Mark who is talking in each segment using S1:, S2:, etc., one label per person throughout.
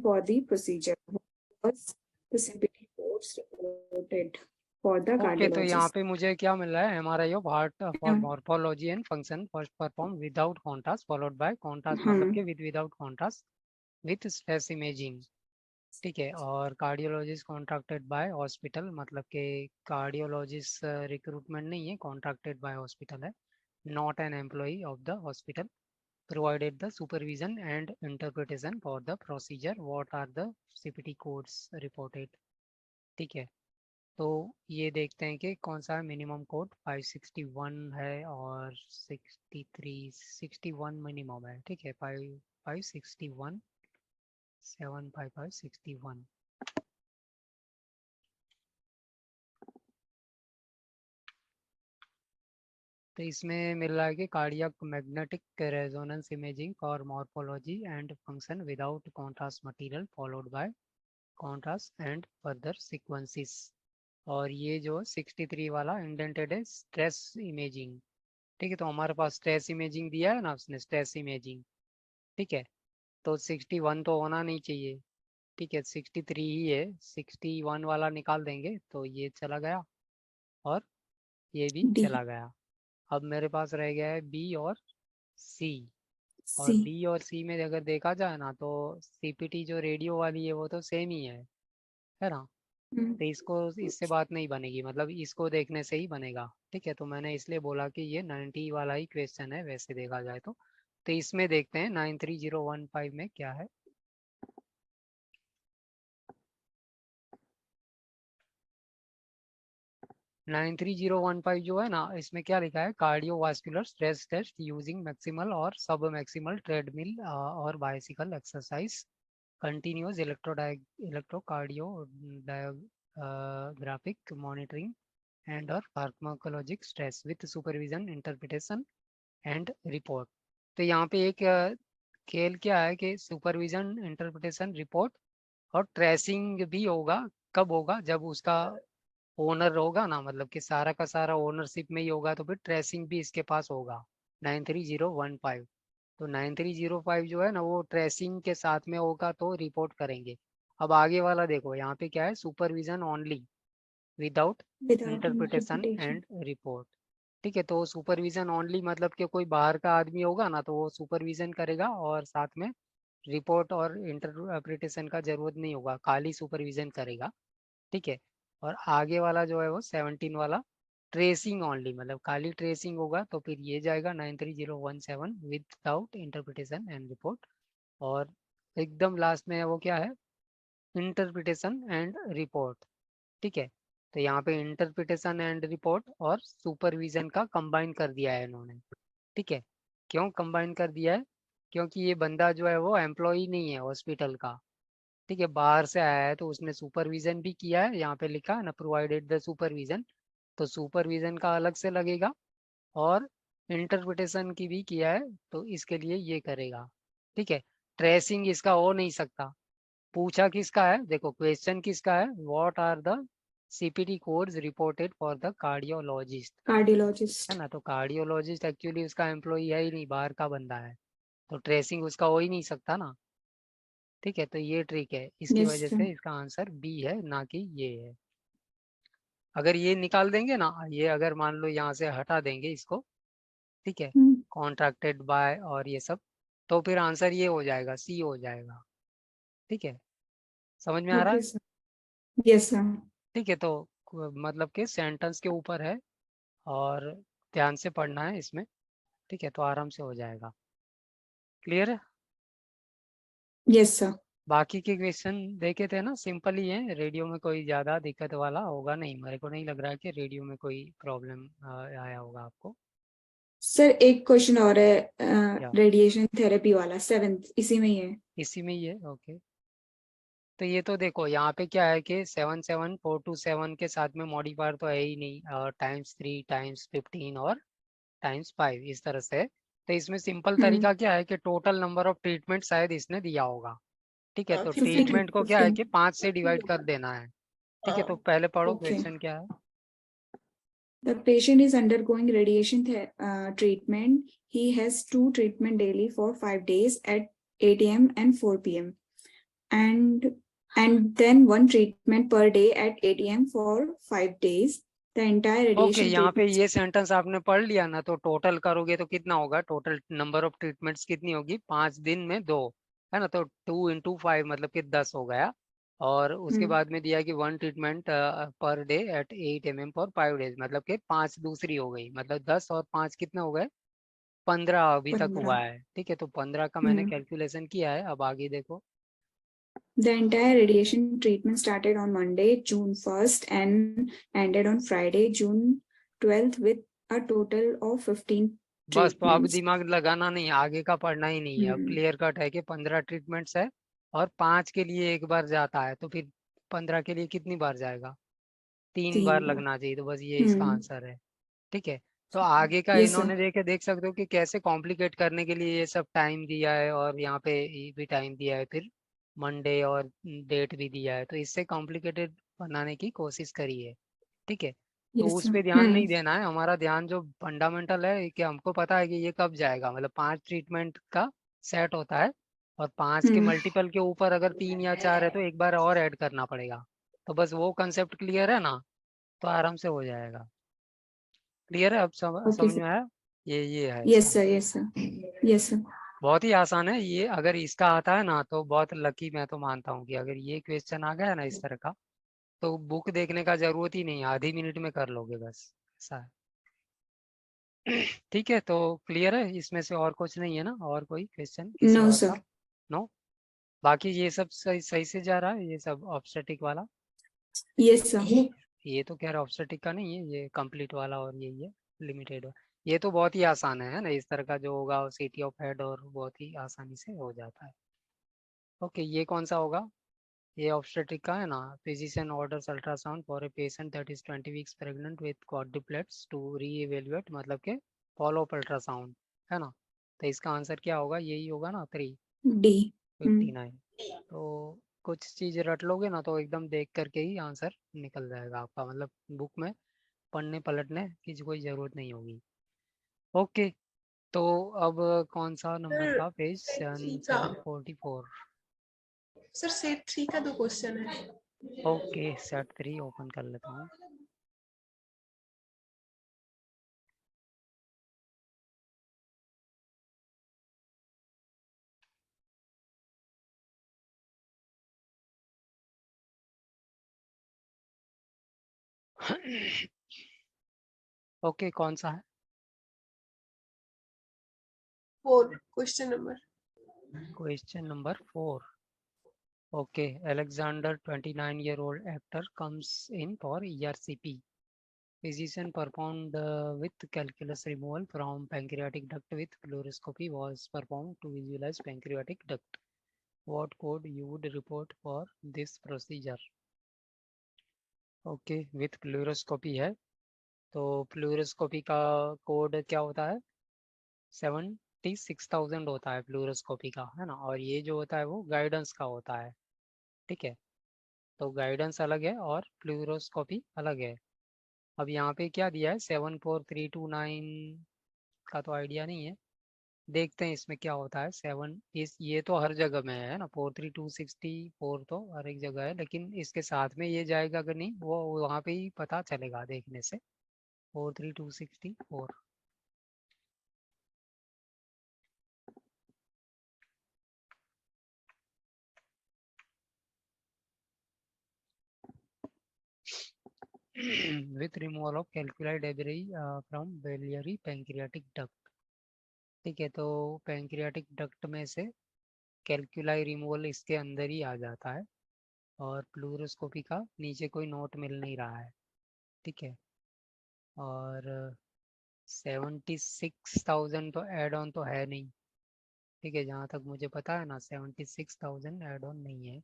S1: for the procedure. Was the CPT codes reported for the
S2: okay, तो यहाँ
S1: cardiologist?
S2: पे मुझे क्या मिल रहा है, MRI of heart for
S1: हाँ,
S2: morphology and function first performed without contrast followed by contrast,
S1: हाँ,
S2: मतलब कि without contrast with stress imaging, ठीक है। और कार्डियोलॉजिस्ट कॉन्ट्रैक्टेड बाय हॉस्पिटल, मतलब कि कार्डियोलॉजिस्ट रिक्रूटमेंट नहीं है, कॉन्ट्रैक्टेड बाय हॉस्पिटल है, not an employee of the hospital, provided the supervision and interpretation for the procedure. What are the CPT codes reported, ठीक है। तो ये देखते हैं कि कौन सा मिनिमम कोड 561 है और 61 मिनिमम है, ठीक है। 561 75561। तो इसमें मिल रहा है कि cardiac magnetic resonance imaging for morphology and function without contrast material followed by contrast and further sequences. और ये जो 63 वाला इंडेंटेड है स्ट्रेस इमेजिंग, ठीक है। तो हमारे पास स्ट्रेस इमेजिंग दिया है ना उसने, स्ट्रेस इमेजिंग, ठीक है। तो 61 तो होना नहीं चाहिए, ठीक है, 63 ही है, 61 वाला निकाल देंगे तो ये चला गया और ये भी
S1: D,
S2: चला गया। अब मेरे पास रह गया है बी और सी। और
S1: C.
S2: बी और सी में अगर देखा जाए ना तो सीपीटी जो रेडियो वाली है वो तो सेम ही है ना।
S1: Hmm.
S2: तो इसको, इससे बात नहीं बनेगी, मतलब इसको देखने से ही बनेगा, ठीक है। तो मैंने इसलिए बोला कि ये 90 वाला ही क्वेश्चन है वैसे देखा जाए तो इसमें देखते हैं 93015 में क्या है। 93015 जो है ना, इसमें क्या लिखा है, cardiovascular stress test using maximal और सब मैक्सिमल ट्रेडमिल और bicycle exercise, continuous electrocardiographic monitoring and और pharmacologic stress with supervision interpretation and report. तो यहाँ पे एक खेल क्या है कि सुपरविजन इंटरप्रिटेशन रिपोर्ट और ट्रेसिंग भी होगा। कब होगा, जब उसका ओनर होगा ना, मतलब कि सारा का सारा ओनरशिप में ही होगा, तो फिर ट्रेसिंग भी इसके पास होगा 93015। तो 9305 जो है ना वो ट्रेसिंग के साथ में होगा तो रिपोर्ट करेंगे। अब आगे वाला देखो, यहाँ पे क्या है, supervision only without
S1: Without
S2: interpretation
S1: interpretation.
S2: And report, ठीक है। तो सुपरविजन ओनली मतलब कि कोई बाहर का आदमी होगा ना तो वो सुपरविजन करेगा और साथ में रिपोर्ट और इंटरप्रिटेशन का जरूरत नहीं होगा, खाली सुपरविजन करेगा, ठीक है। और आगे वाला जो है वो 17 वाला ट्रेसिंग ओनली, मतलब खाली ट्रेसिंग होगा तो फिर ये जाएगा 93017 विदाउट इंटरप्रिटेशन एंड रिपोर्ट। और एकदम लास्ट में है वो क्या है, इंटरप्रिटेशन एंड रिपोर्ट, ठीक है। तो यहाँ पे इंटरप्रिटेशन एंड रिपोर्ट और सुपरविजन का कंबाइन कर दिया है इन्होंने, ठीक है। क्यों कंबाइन कर दिया है, क्योंकि ये बंदा जो है वो एम्प्लॉय नहीं है हॉस्पिटल का, ठीक है, बाहर से आया है, तो उसने सुपरविजन भी किया है, यहाँ पे लिखा है ना प्रोवाइडेड द सुपरविजन, तो सुपरविजन का अलग से लगेगा और इंटरप्रिटेशन की भी किया है तो इसके लिए ये करेगा, ठीक है। ट्रेसिंग इसका हो नहीं सकता। पूछा किसका है, देखो क्वेश्चन किसका है, what are the CPT codes reported for the cardiologist, है
S1: Cardiologist.
S2: ना। तो कार्डियोलॉजिस्ट एक्चुअली उसका एम्प्लॉई है ही नहीं, बाहर का बंदा है, तो ट्रेसिंग उसका हो ही नहीं सकता ना, ठीक है। तो ये ट्रिक है, इसकी
S1: Yes,
S2: वजह
S1: sir.
S2: से इसका आंसर बी है, ना कि ये है। अगर ये निकाल देंगे ना, ये अगर मान लो यहाँ से हटा देंगे इसको, ठीक है,
S1: Hmm.
S2: कॉन्ट्रैक्टेड बाय और ये सब, तो फिर आंसर ये हो जाएगा, सी हो जाएगा, ठीक है। समझ में आ रहा
S1: Okay,
S2: है,
S1: sir. Yes, sir.
S2: ठीक है। तो मतलब कि सेंटेंस के ऊपर है और ध्यान से पढ़ना है इसमें, ठीक है, तो आराम से हो जाएगा। क्लियर है।
S1: Yes, sir.
S2: बाकी के क्वेश्चन देखे थे ना, सिंपल ही है, रेडियो में कोई ज़्यादा दिक्कत वाला होगा नहीं, मेरे को नहीं लग रहा है कि रेडियो में कोई प्रॉब्लम आया होगा आपको।
S1: सर एक क्वेश्चन और है,
S2: या
S1: रेडिएशन थेरेपी वाला 7th इसी में ही है।
S2: इसी में ही है, ओके। तो ये तो देखो यहाँ पे क्या है कि 77427 के साथ में मॉडिफायर तो है ही नहीं, ×3 ×15 और ×5 इस तरह से। तो इसमें सिंपल
S1: हम्म।
S2: तरीका क्या है कि टोटल नंबर ऑफ ट्रीटमेंट शायद इसने दिया होगा, ठीक है। तो
S1: 15,
S2: ट्रीटमेंट को क्या है
S1: 15.
S2: कि 5 से डिवाइड कर देना है, ठीक है। तो पहले पढ़ो
S1: Okay.
S2: क्वेश्चन क्या है।
S1: The patient is undergoing radiation treatment. He has 2 treatment daily for 5 days at 8 a.m. and 4 p.m. and and then one treatment per day at 8 a.m. for 5 days. The entire
S2: okay,
S1: radiation
S2: यहाँ पे
S1: treatment
S2: ये sentence आपने पढ़ लिया ना, तो total करोगे तो कितना होगा, टोटल नंबर ऑफ ट्रीटमेंट्स कितनी होगी, 5 दिन में 2, है ना, तो 2 × 5 मतलब कि 10 हो गया। और उसके बाद में दिया कि one treatment per day at 8 mm for 5 days, मतलब कि 5 दूसरी हो गई, मतलब 10 और 5 कितने हो गए, 15 अभी तक हुआ
S1: 15.
S2: है। ठीक है, तो 15 का मैंने
S1: Hmm.
S2: कैलकुलेशन किया है, अब आगे देखो।
S1: The entire radiation treatment started on Monday, June 1st, and ended on Friday, June 12th, with a total of 15
S2: बस, तो अब
S1: treatments.
S2: दिमाग लगाना नहीं, आगे का पढ़ना ही नहीं है, अब क्लियर कट है कि 15 ट्रीटमेंट्स है और 5 के लिए एक बार जाता है, तो फिर 15 के लिए कितनी बार जाएगा, 3 बार
S1: 3 बार.
S2: लगना चाहिए, तो बस ये इसका आंसर है। ठीक है, तो आगे का
S1: Yes, sir.
S2: इन्होंने देख सकते हो कि कैसे कॉम्प्लिकेट करने के लिए ये सब टाइम दिया है, और यहाँ पे ये भी टाइम दिया है, फिर मंडे और डेट भी दिया है, तो इससे कॉम्प्लिकेटेड बनाने की कोशिश करी है। ठीक है, तो
S1: Yes,
S2: उस
S1: sir.
S2: पे ध्यान नहीं देना है, हमारा ध्यान जो फंडामेंटल है कि हमको पता है कि ये कब जाएगा, मतलब 5 ट्रीटमेंट का सेट होता है, और 5 के मल्टीपल के ऊपर अगर 3 या 4 है तो एक बार और ऐड करना पड़ेगा। तो बस वो कंसेप्ट क्लियर है ना, तो आराम से हो जाएगा। क्लियर है, अब
S1: Okay,
S2: समझ
S1: sir.
S2: में आया, ये है
S1: Yes,
S2: इसका।
S1: sir. Yes, sir. Yes, sir.
S2: बहुत ही आसान है ये, अगर इसका आता है ना तो बहुत लकी मैं तो मानता हूँ कि अगर ये क्वेश्चन आ गया ना इस तरह का, तो बुक देखने का जरूरत ही नहीं है, आधी मिनट में कर लोगे बस, ऐसा है। ठीक है, तो क्लियर है, इसमें से और कुछ नहीं है ना, और कोई क्वेश्चन किसी
S1: No,
S2: और
S1: sir.
S2: का? नो, बाकी ये सब सही सही से जा रहा है, ये सब ऑब्स्टेटिक वाला,
S1: Yes, sir.
S2: ये तो कह रहा ऑब्स्टेटिक का नहीं है, ये कंप्लीट वाला और ये लिमिटेड, ये तो बहुत ही आसान है ना, इस तरह का जो होगा सिटी ऑफ हेड, और बहुत ही आसानी से हो जाता है। ओके, ये कौन सा होगा, ये ऑब्स्टेट्रिक का है ना, physician orders ultrasound for a patient that is 20 weeks pregnant with quadruplets to reevaluate, मतलब के फॉलो अप अल्ट्रासाउंड, है ना, तो इसका आंसर क्या होगा, यही होगा ना,
S1: D.
S2: 359। तो कुछ चीज़ रट लोगे ना तो एकदम देख करके ही आंसर निकल जाएगा आपका, मतलब बुक में पढ़ने पलटने की कोई ज़रूरत नहीं होगी। ओके, तो अब कौन सा नंबर
S3: सर
S2: का पेज,
S3: सेट थ्री का
S2: 744।
S3: सर सेट 3 का 2 क्वेश्चन है।
S2: ओके, सेट 3 ओपन कर लेता हूँ। ओके, कौन सा है?
S3: 4 question number.
S2: Question number 4। Okay, Alexander 29-year-old actor comes in for ERCP. Physician performed with calculus removal from pancreatic duct with fluoroscopy was performed to visualize pancreatic duct. What code you would report for this procedure? Okay, with fluoroscopy है, तो फ्लूरोस्कोपी का code क्या होता है, 76,000 होता है फ्लूरोस्कोपी का, है ना, और ये जो होता है वो गाइडेंस का होता है। ठीक है, तो गाइडेंस अलग है और फ्लूरोस्कोपी अलग है। अब यहाँ पे क्या दिया है, 74329 का तो आइडिया नहीं है, देखते हैं इसमें क्या होता है। ये तो हर जगह में है ना, 43264 तो हर एक जगह है, लेकिन इसके साथ में ये जाएगा कि नहीं वो वहाँ पे ही पता चलेगा देखने से। 43264। with removal of calculi debris from biliary pancreatic duct। ठीक है, तो पैंक्रियाटिक डक्ट में से कैलकुलाई रिमूवल इसके अंदर ही आ जाता है, और प्लूरोस्कोपी का नीचे कोई नोट मिल नहीं रहा है। ठीक है, और 76,000 तो एड ऑन तो है नहीं। ठीक है, जहाँ तक मुझे पता है ना 76,000 एड ऑन नहीं है।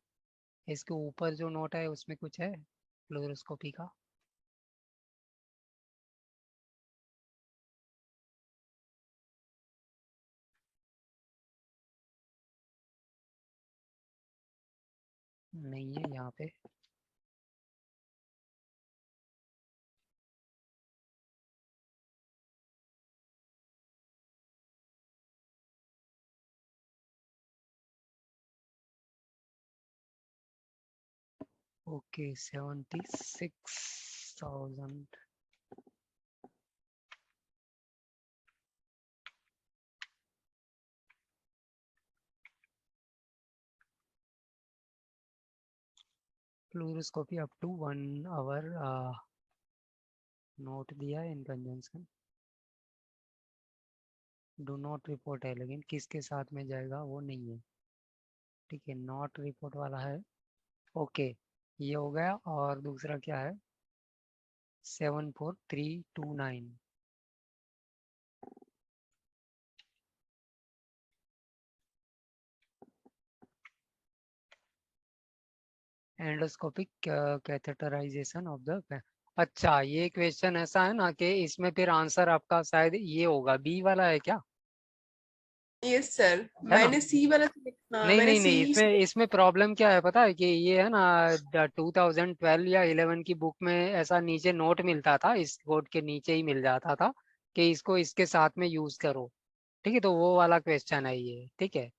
S2: इसके ऊपर जो नोट है उसमें कुछ है फ्लोरोस्कोपी का? नहीं है यहाँ पे। Okay 76,000 fluoroscopy up to 1 hour note दिया in conjunction do not report है, लेकिन किसके साथ में जाएगा वो नहीं है। ठीक है, नॉट रिपोर्ट वाला है। ओके ये हो गया। और दूसरा क्या है 74329 एंडोस्कोपिक कैथेटराइजेशन ऑफ द। अच्छा ये क्वेश्चन ऐसा है ना कि इसमें फिर आंसर आपका शायद ये होगा, बी वाला है क्या?
S3: यस सर,
S2: है ना?
S3: मैंने सी वाला हाँ
S2: नहीं
S3: मैंने
S2: नहीं
S3: सी
S2: नहीं, इसमें प्रॉब्लम क्या है पता है कि ये है ना 2012 या 11 की बुक में ऐसा नीचे नोट मिलता था, इस कोड के नीचे ही मिल जाता था कि इसको इसके साथ में यूज करो। ठीक है, तो वो वाला क्वेश्चन है ये। ठीक है,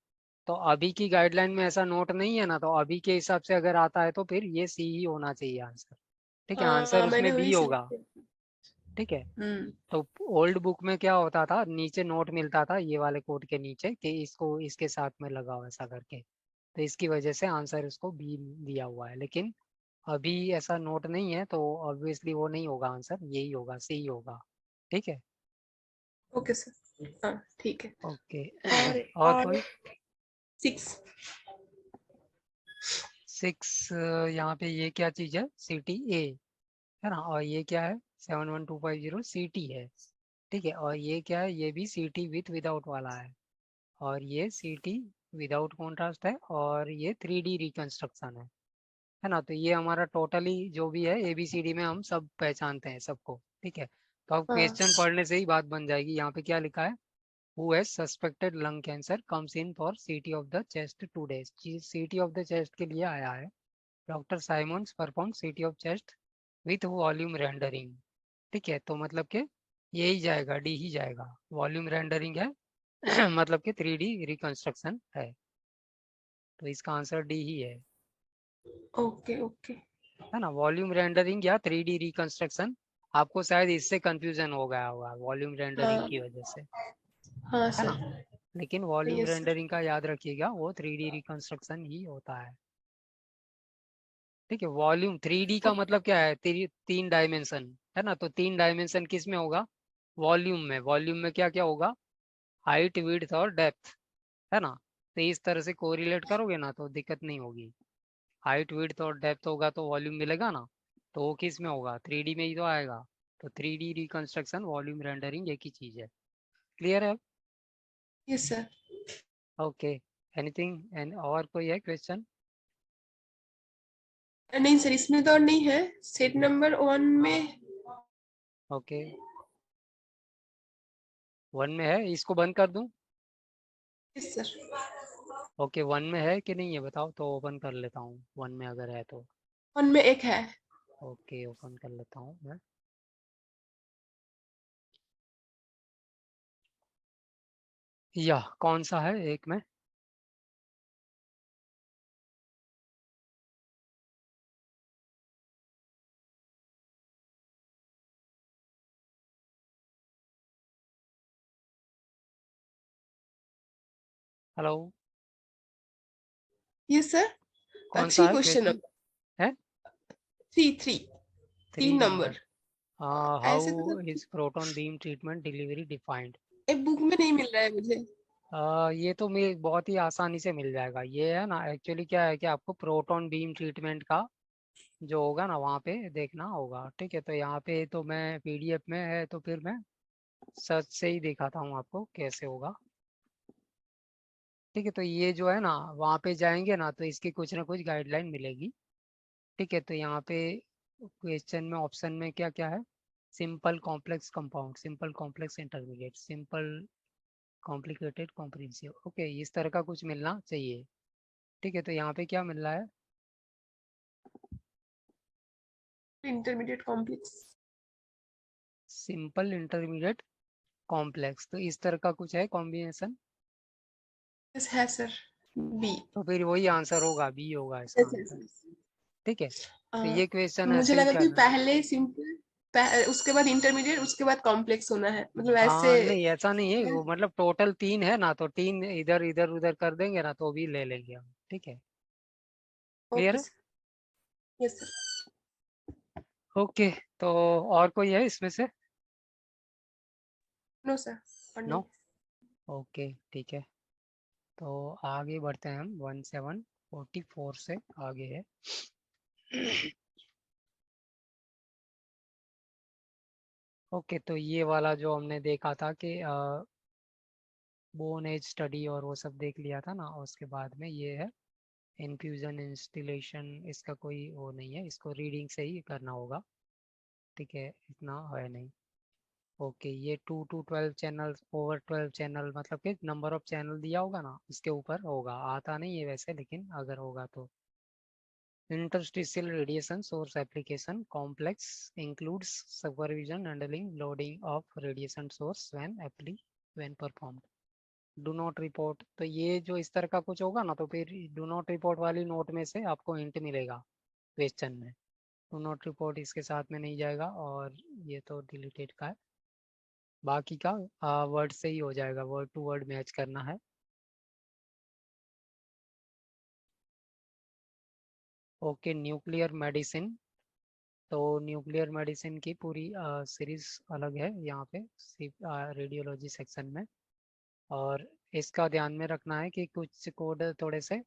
S2: तो अभी की गाइडलाइन में ऐसा नोट नहीं है ना, तो अभी के हिसाब से अगर आता है तो फिर ये सी ही होना चाहिए आंसर। ठीक है, आंसर
S3: हाँ मैंने
S2: उसमें बी
S3: वही
S2: होगा।
S3: सिलेक्ट।
S2: ठीक है,
S3: हम्म।
S2: तो ओल्ड बुक में क्या होता था, नीचे नोट मिलता था ये वाले कोड के नीचे कि इसको इसके साथ में लगाओ ऐसा करके, तो इसकी वजह से आंसर इसको बी दिया हुआ है। लेकिन अभी ऐसा नोट नहीं है तो ऑब्वियसली वो नहीं होगा, आंसर यही होगा, सी होगा। ठीक है,
S3: ओके सर, हाँ ठीक है।
S2: ओके। और
S3: और
S2: कोई
S3: 6।
S2: 6 यहाँ पे ये क्या चीज़ है, सी टी ए है ना, और ये क्या है 71250 सी टी है। ठीक है, और ये क्या है, ये भी सी टी विथ विदाउट वाला है, और ये सी टी विदाउट कॉन्ट्रास्ट है, और ये 3D रिकंस्ट्रक्शन है ना। तो ये हमारा टोटली जो भी है ABCD में हम सब पहचानते हैं सबको। ठीक है, तो अब
S3: हाँ
S2: क्वेश्चन पढ़ने से ही बात बन जाएगी। यहाँ पे क्या लिखा है, who has suspected lung cancer comes in for CT of the chest 2 days। CT of the chest के लिए आया है। Doctor Simons perform CT of chest with volume rendering. ठीक है, तो मतलब कि यही जाएगा, डी ही जाएगा, वॉल्यूम रेंडरिंग है मतलब कि 3D रिकंस्ट्रक्शन है, तो इसका आंसर डी ही
S3: ओके ओके।
S2: है ना। वॉल्यूम रेंडरिंग या 3D रिकंस्ट्रक्शन, आपको शायद इससे कंफ्यूजन हो गया होगा वॉल्यूम रेंडरिंग
S3: हाँ
S2: की वजह से,
S3: हाँ
S2: है ना।
S3: सर।
S2: लेकिन वॉल्यूम
S3: यस सर।
S2: रेंडरिंग का याद रखिएगा वो 3D रिकंस्ट्रक्शन ही होता है। ठीक है, वॉल्यूम 3D का मतलब क्या है, 3 डायमेंशन है ना, तो 3 डायमेंशन किस में होगा, वॉल्यूम में। वॉल्यूम में क्या क्या होगा, हाइट विड्थ और डेप्थ, है ना। तो इस तरह से कोरिलेट करोगे ना तो दिक्कत नहीं होगी। हाइट विड्थ और डेप्थ होगा तो वॉल्यूम मिलेगा ना, तो वो किस में होगा, 3D में ही तो आएगा। तो 3D रिकंस्ट्रक्शन वॉल्यूम रेंडरिंग एक ही चीज है। क्लियर है?
S3: Yes sir.
S2: Okay, anything and और कोई है क्वेश्चन?
S3: नहीं सर, इसमें तो और नहीं है। सेट नंबर 1 में।
S2: ओके 1 में है, इसको बंद कर दूं?
S3: Yes sir.
S2: ओके 1 में है कि नहीं है बताओ, तो ओपन कर लेता हूँ 1 में अगर है तो।
S3: 1 में एक है।
S2: ओके ओपन कर लेता हूँ मैं। या कौन सा है एक में? Hello,
S3: yes sir.
S2: कौन सा
S3: 3
S2: है
S3: क्वेश्चन
S2: क्वेश्चन?
S3: नंबर।
S2: है
S3: 3
S2: 3
S3: 3
S2: नंबर।
S3: नंबर। ऐसे तो
S2: how
S3: sir
S2: is proton beam treatment delivery defined?
S3: एक बुक में नहीं मिल रहा है मुझे।
S2: ये तो मैं बहुत ही आसानी से मिल जाएगा। ये है ना, एक्चुअली क्या है कि आपको प्रोटॉन बीम ट्रीटमेंट का जो होगा ना वहाँ पे देखना होगा। ठीक है, तो यहाँ पे तो मैं PDF में है तो फिर मैं सर्च से ही दिखाता हूँ आपको कैसे होगा। ठीक है, तो ये जो है ना वहाँ पे जाएंगे ना तो इसकी कुछ ना कुछ गाइडलाइन मिलेगी। ठीक है, तो यहाँ पे क्वेश्चन में ऑप्शन में क्या क्या है, simple complex compound, simple complex intermediate, simple complicated comprehensive, okay इस तरह का कुछ मिलना चाहिए। ठीक है, तो यहाँ पे क्या मिल रहा है,
S3: intermediate complex.
S2: Simple intermediate complex, तो इस तरह का कुछ है कॉम्बिनेशन।
S3: यस है सर। बी।
S2: तो फिर वही आंसर होगा, बी होगा इसका
S3: यस यस
S2: आंसर।
S3: यस।
S2: ठीक है, तो ये क्वेश्चन
S3: मुझे
S2: ऐसे ही
S3: लगा कि
S2: करना।
S3: पहले सिंपल, उसके बाद इंटरमीडिएट, उसके बाद कॉम्प्लेक्स होना है, मतलब ऐसे।
S2: हाँ नहीं ऐसा नहीं है, वो मतलब टोटल 3 है ना, तो 3 इधर इधर उधर कर देंगे ना तो भी ले लेंगे हम। ठीक है, क्लियर
S3: ओके
S2: है?
S3: Sir, yes sir.
S2: ओके, तो और कोई है इसमें से?
S3: नो सर, और
S2: नो,
S3: नहीं।
S2: ओके ठीक है, तो आगे बढ़ते हैं हम। 1744 से आगे है। ओके, तो ये वाला जो हमने देखा था कि बोन एज स्टडी और वो सब देख लिया था ना, उसके बाद में ये है इन्फ्यूजन इंस्टिलेशन। इसका कोई वो नहीं है, इसको रीडिंग से ही करना होगा। ठीक है, इतना है नहीं। ओके, ये 2 to 12 चैनल, ओवर 12 चैनल, मतलब कि नंबर ऑफ चैनल दिया होगा ना इसके ऊपर होगा, आता नहीं है वैसे, लेकिन अगर होगा तो। Interstitial radiation source application complex includes supervision, handling, loading of radiation source when performed. Do not report, तो ये जो इस तरह का कुछ होगा ना तो फिर do not report वाली नोट में से आपको हिंट मिलेगा क्वेश्चन में। डू नॉट रिपोर्ट इसके साथ में नहीं जाएगा, और ये तो डिलीटेड का है। बाकी का वर्ड से ही हो जाएगा, वर्ड टू वर्ड मैच करना है। Okay, nuclear medicine. तो न्यूक्लियर मेडिसिन की पूरी सीरीज अलग है यहाँ पे रेडियोलॉजी सेक्शन में। और इसका ध्यान में रखना है कि कुछ कोड थोड़े से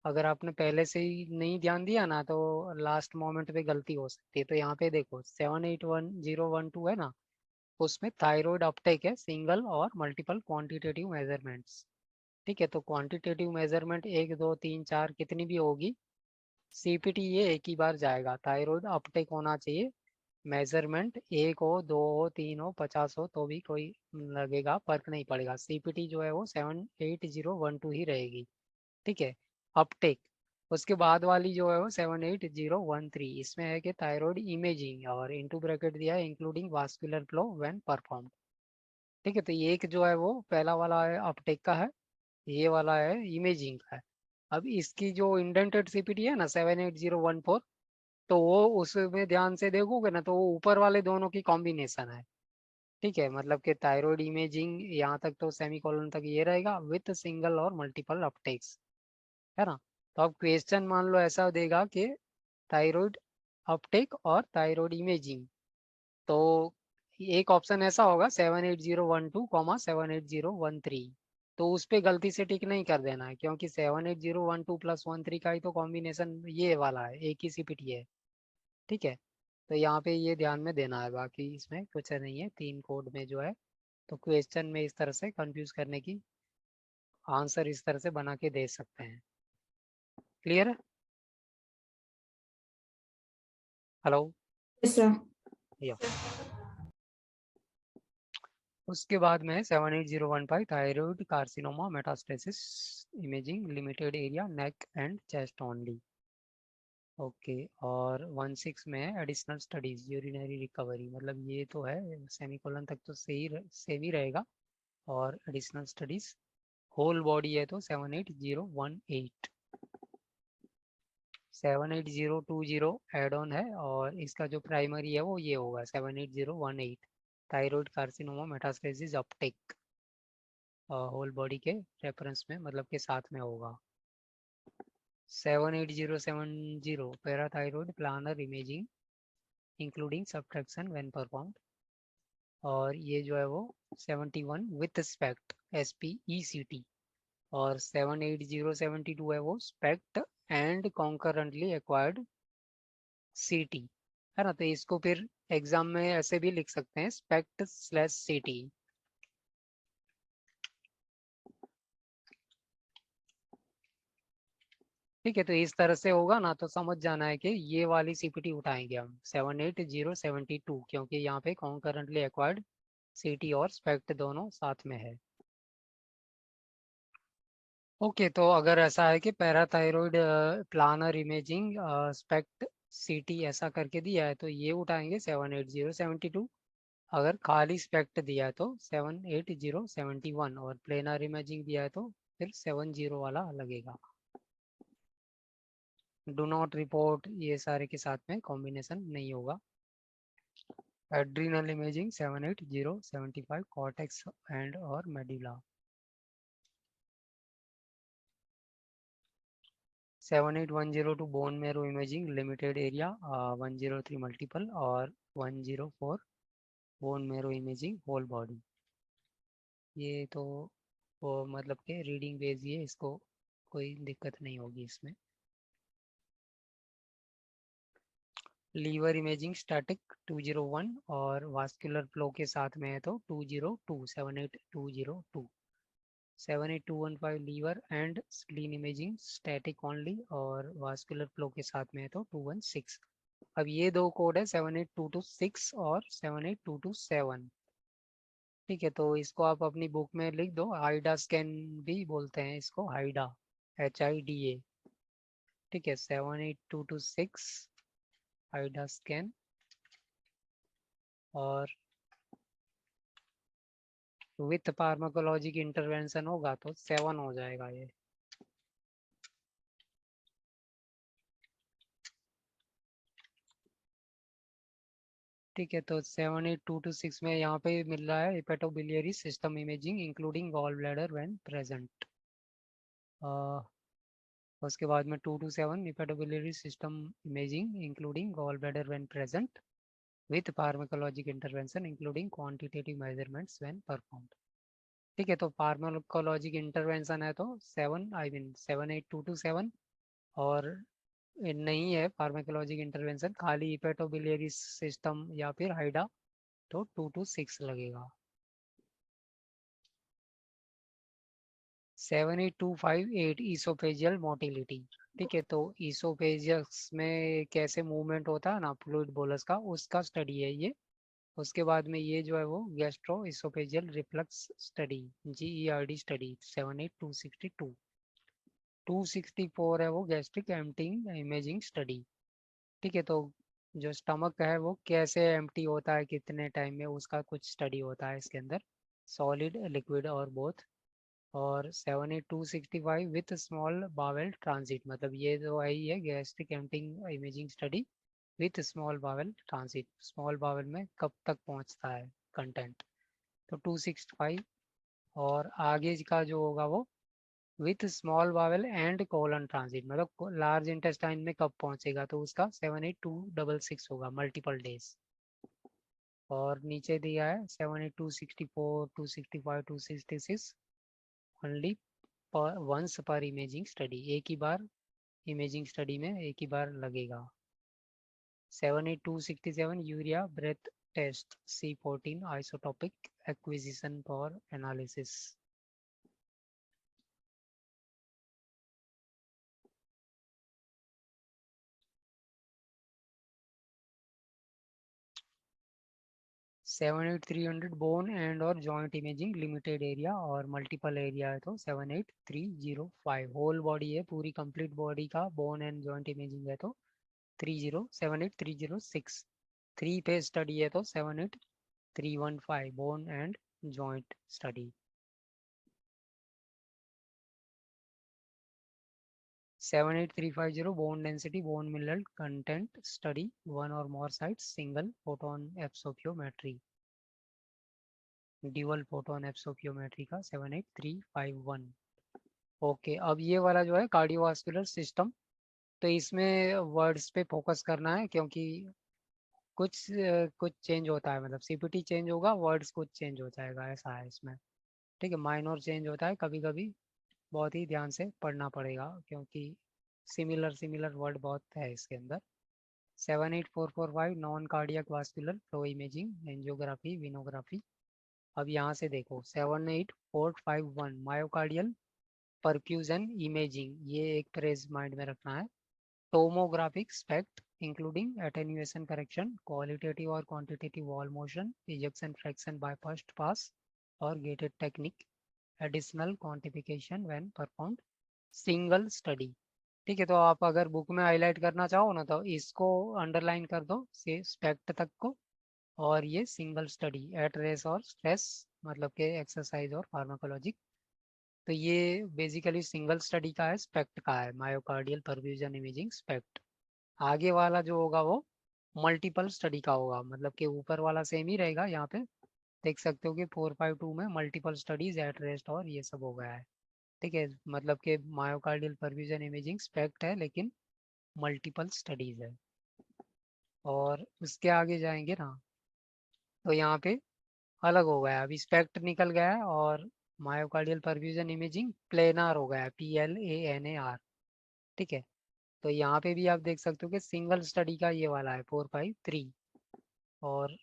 S2: अगर आपने पहले से ही नहीं ध्यान दिया ना तो लास्ट मोमेंट पे गलती हो सकती है। तो यहाँ पे देखो 781012 है ना, उसमें थायराइड अपटेक है, सिंगल और मल्टीपल क्वांटिटेटिव मेजरमेंट्स। ठीक है, तो क्वांटिटेटिव मेजरमेंट 1 2 3 4 कितनी भी होगी, सीपीटी ये एक ही बार जाएगा। थायराइड अपटेक होना चाहिए, मेजरमेंट 1 हो 2 हो 3 हो 50 हो तो भी कोई लगेगा, फर्क नहीं पड़ेगा। सीपीटी जो है वो 78012 ही रहेगी। ठीक है, अपटेक। उसके बाद वाली जो है वो 78013, इसमें है कि थायराइड इमेजिंग, और इनटू ब्रैकेट दिया है including vascular flow when perform. ठीक है, तो ये एक जो है वो पहला वाला है अपटेक का है, ये वाला है इमेजिंग का है। अब इसकी जो इंडेंटेड सीपीटी है ना 78014, तो वो उसमें ध्यान से देखोगे ना तो वो ऊपर वाले दोनों की कॉम्बिनेशन है। ठीक है, मतलब कि थायराइड इमेजिंग यहाँ तक तो सेमीकोलन तक ये रहेगा विथ सिंगल और मल्टीपल अपटेक्स, है ना। तो अब क्वेश्चन मान लो ऐसा देगा कि थायराइड अपटेक और थायराइड इमेजिंग, तो एक ऑप्शन ऐसा होगा 78012 78013, तो उस पे गलती से टिक नहीं कर देना है, क्योंकि 78012 + 13 का ही तो कॉम्बिनेशन ये वाला है, एक ही सीपीटी है। ठीक है, तो यहाँ पे ये ध्यान में देना है, बाकी इसमें कुछ नहीं है, 3 कोड में जो है। तो क्वेश्चन में इस तरह से कंफ्यूज करने की आंसर इस तरह से बना के दे सकते हैं। क्लियर है? हेलो?
S1: Yes, sir.
S2: या उसके बाद में 78015 thyroid carcinoma metastasis imaging limited area neck and chest only. Okay, और 16 में है एडिशनल स्टडीज यूरिनरी रिकवरी, मतलब ये तो है सेमीकोलन तक तो सेम ही रहेगा। और एडिशनल स्टडीज होल बॉडी है तो 78018। 78020 एड ऑन है, और इसका जो प्राइमरी है वो ये होगा 78018 thyroid carcinoma metastasis uptake, whole body के रेफरेंस में मतलब के साथ में होगा। 78070 parathyroid planar imaging including subtraction when performed, और ये जो है वो 71 विथ स्पेक्ट SPECT, और 78072 है वो SPECT and concurrently acquired CT, है ना। तो इसको फिर एग्जाम में ऐसे भी लिख सकते हैं SPECT/CT। ठीक है, तो इस तरह से होगा ना तो समझ जाना है कि ये वाली सीपीटी उठाएंगे हम 78072, क्योंकि यहाँ पे कॉन्करेंटली एक्वायर्ड CT और स्पेक्ट दोनों साथ में है। ओके, तो अगर ऐसा है कि parathyroid planar imaging SPECT CT ऐसा करके दिया है तो ये उठाएंगे 78072। अगर खाली स्पेक्ट दिया है तो 78071, और प्लेनर इमेजिंग दिया है तो फिर 70 वाला लगेगा। डू नॉट रिपोर्ट, ये सारे के साथ में कॉम्बिनेशन नहीं होगा। एड्रीनल इमेजिंग 78075 कॉर्टेक्स एंड और medulla. 78102 bone marrow imaging limited area, 103 multiple और 104 bone marrow imaging whole body. ये तो वो मतलब के रीडिंग बेस ही है, इसको कोई दिक्कत नहीं होगी इसमें। लीवर इमेजिंग स्टैटिक 201 और वास्कुलर फ्लो के साथ में है तो 202 78202। 78215 liver and spleen imaging static only और वास्कुलर फ्लो के साथ में है तो 216। अब ये दो कोड है 78226 और 78227। ठीक है, तो इसको आप अपनी बुक में लिख दो। हाइडा स्कैन भी बोलते हैं इसको, हाइडा HIDA। ठीक है, 78226 हाइडा स्कैन और विथ फार्माकोलॉजिक इंटरवेंशन होगा तो 7 हो जाएगा ये। ठीक है, तो 78226 में यहाँ पे मिल रहा है hepatobiliary system imaging including gall bladder when present. उसके बाद में 227 hepatobiliary system imaging including gall bladder when present with pharmacologic intervention including quantitative measurements when performed. ठीक है, तो फार्माकोलॉजिक इंटरवेंशन है तो 78227 और नहीं है फार्माकोलॉजिक इंटरवेंशन, खाली हेपेटोबिलियरी सिस्टम या फिर हाइडा तो 226 लगेगा। 78258 ईसोफेजियल मोटिलिटी। ठीक है, तो ईसोफेजियस में कैसे मूवमेंट होता है ना फ्लूइड बोलस का, उसका स्टडी है ये। उसके बाद में ये जो है वो gastro oesophageal reflux study GERD study 78262। 264 है वो गैस्ट्रिक एम्पटिंग इमेजिंग स्टडी। ठीक है, तो जो स्टमक है वो कैसे एम्प्टी होता है कितने टाइम में, उसका कुछ स्टडी होता है इसके अंदर, सॉलिड लिक्विड और बोथ। और 78265 विथ स्मॉल बावेल ट्रांजिट, मतलब ये जो है ही है gastric emptying imaging study with small bowel transit, small bowel में कब तक पहुंचता है कंटेंट, तो 265। और आगे का जो होगा वो with small bowel and colon transit, मतलब लार्ज इंटेस्टाइन में कब पहुंचेगा, तो उसका 78266 होगा मल्टीपल डेज। और नीचे दिया है 78264 265 266 ओनली पर वंस पर इमेजिंग स्टडी, एक ही बार इमेजिंग स्टडी में एक ही बार लगेगा। 78267 urea breath test C14 isotopic acquisition for analysis. 78300 bone and और जॉइंट इमेजिंग लिमिटेड एरिया और मल्टीपल एरिया है तो 78305। होल बॉडी है, पूरी कंप्लीट बॉडी का बोन एंड जॉइंट इमेजिंग है तो 78306। 3 पे स्टडी है तो 78315 bone and joint study. 78350 bone density bone mineral content study 1 और more sites single photon absorptiometry dual photon absorptiometry का 78351। ओके, अब ये वाला जो है कार्डियोवास्कुलर सिस्टम, तो इसमें वर्ड्स पे फोकस करना है क्योंकि कुछ चेंज होता है, मतलब CPT चेंज होगा, वर्ड्स कुछ चेंज हो जाएगा, ऐसा है इसमें। ठीक है, माइनर चेंज होता है कभी कभी, बहुत ही ध्यान से पढ़ना पड़ेगा क्योंकि सिमिलर वर्ड बहुत है इसके अंदर। 78445 non cardiac vascular flow imaging angiography venography. अब यहाँ से देखो 78451 मायोकार्डियल परफ्यूजन इमेजिंग, ये एक फ्रेज माइंड में रखना है। Tomographic SPECT including attenuation correction qualitative और quantitative wall motion ejection fraction by first pass और gated technique additional quantification when performed single study. ठीक है, तो आप अगर बुक में हाईलाइट करना चाहो ना तो इसको अंडरलाइन कर दो से स्पेक्ट तक को, और ये सिंगल स्टडी एट रेस और स्ट्रेस मतलब के एक्सरसाइज और फार्माकोलॉजिक तो ये बेसिकली सिंगल स्टडी का है, स्पेक्ट का है, मायोकार्डियल परफ्यूजन इमेजिंग स्पेक्ट। आगे वाला जो होगा वो मल्टीपल स्टडी का होगा, मतलब कि ऊपर वाला सेम ही रहेगा। यहाँ पे देख सकते हो कि 452 में मल्टीपल स्टडीज एट रेस्ट और ये सब हो गया है। ठीक है, मतलब कि मायोकार्डियल परफ्यूजन इमेजिंग स्पेक्ट है लेकिन मल्टीपल स्टडीज है। और उसके आगे जाएंगे ना तो यहाँ पे अलग हो गया, अभी स्पेक्ट निकल गया है और मायोकार्डियल परफ्यूजन इमेजिंग प्लेनार हो गया है, PLANAR। ठीक है, तो यहाँ पे भी आप देख सकते हो कि सिंगल स्टडी का ये वाला है 453। और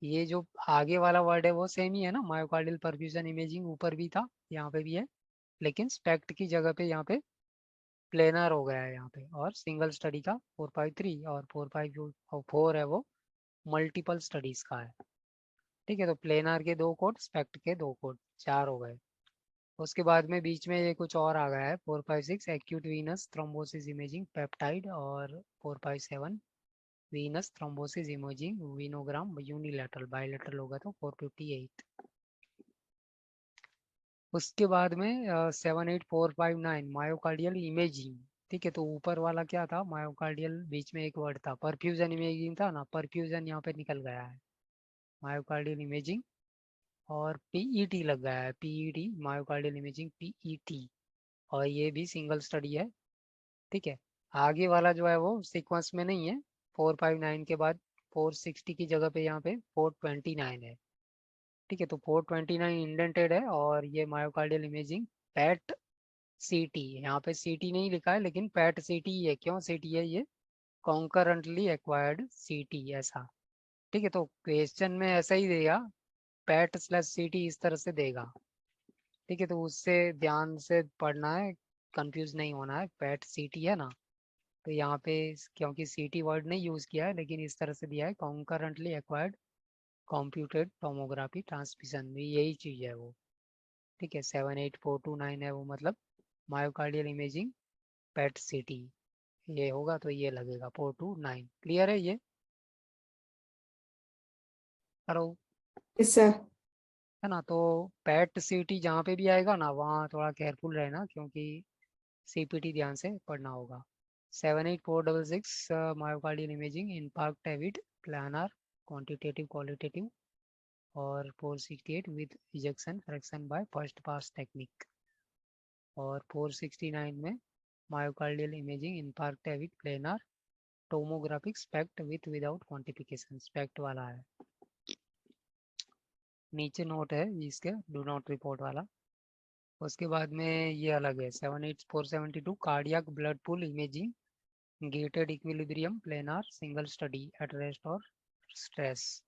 S2: ये जो आगे वाला वर्ड है वो सेम ही है ना, मायोकार्डियल परफ्यूजन इमेजिंग ऊपर भी था यहाँ पे भी है, लेकिन स्पेक्ट की जगह पे यहाँ पे प्लेनर हो गया है यहाँ पे। और सिंगल स्टडी का 453 और 454 है वो मल्टीपल स्टडीज का है। ठीक है, तो प्लेनर के 2 कोड, स्पेक्ट के 2 कोड, 4 हो गए। उसके बाद में बीच में ये कुछ और आ गया है 456 acute venous thrombosis imaging peptide, और 457 venous thrombosis imaging venogram unilateral, bilateral होगा तो 458। उसके बाद में 78459 मायोकार्डियल इमेजिंग। ठीक है, तो ऊपर वाला क्या था, मायोकार्डियल बीच में एक वर्ड था परफ्यूजन इमेजिंग था ना, परफ्यूजन यहाँ पे निकल गया है, मायोकार्डियल इमेजिंग और PET लग गया है, PET मायोकार्डियल इमेजिंग PET। और ये भी सिंगल स्टडी है। ठीक है, आगे वाला जो है वो सीक्वेंस में नहीं है, 459 के बाद 460 की जगह पे यहाँ पे 429 है। ठीक है, तो 429 इंडेंटेड है और ये मायोकार्डियल इमेजिंग पैट CT, यहाँ पे CT नहीं लिखा है लेकिन पैट CT है। क्यों CT है ये, कॉन्करेंटली एक्वायर्ड CT ऐसा। ठीक है, तो क्वेश्चन में ऐसा ही देगा, पैट/CT इस तरह से देगा। ठीक है, तो उससे ध्यान से पढ़ना है, कंफ्यूज नहीं होना है, पैट CT है ना। तो यहाँ पे क्योंकि CT वर्ड नहीं यूज किया है लेकिन इस तरह से दिया है, concurrently acquired computed tomography transmission, भी यही चीज है वो। ठीक है, 78429 है वो, मतलब मायोकार्डियल इमेजिंग पैट CT ये होगा तो ये लगेगा 429। क्लियर है ये? करो,
S1: यस सर।
S2: है ना। तो पैट CT जहाँ पे भी आएगा ना वहाँ थोड़ा केयरफुल रहना, क्योंकि CPT ध्यान से पढ़ना होगा। 78466 myocardial imaging infarct avid planar quantitative qualitative, और 468 with ejection fraction by first pass technique. और 469 में myocardial imaging infarct avid planar tomographic SPECT with without quantification, SPECT वाला है। नीचे नोट है इसके, डू नॉट रिपोर्ट वाला। उसके बाद में ये अलग है 78472 cardiac blood pool imaging gated equilibrium planar single study at rest और stress,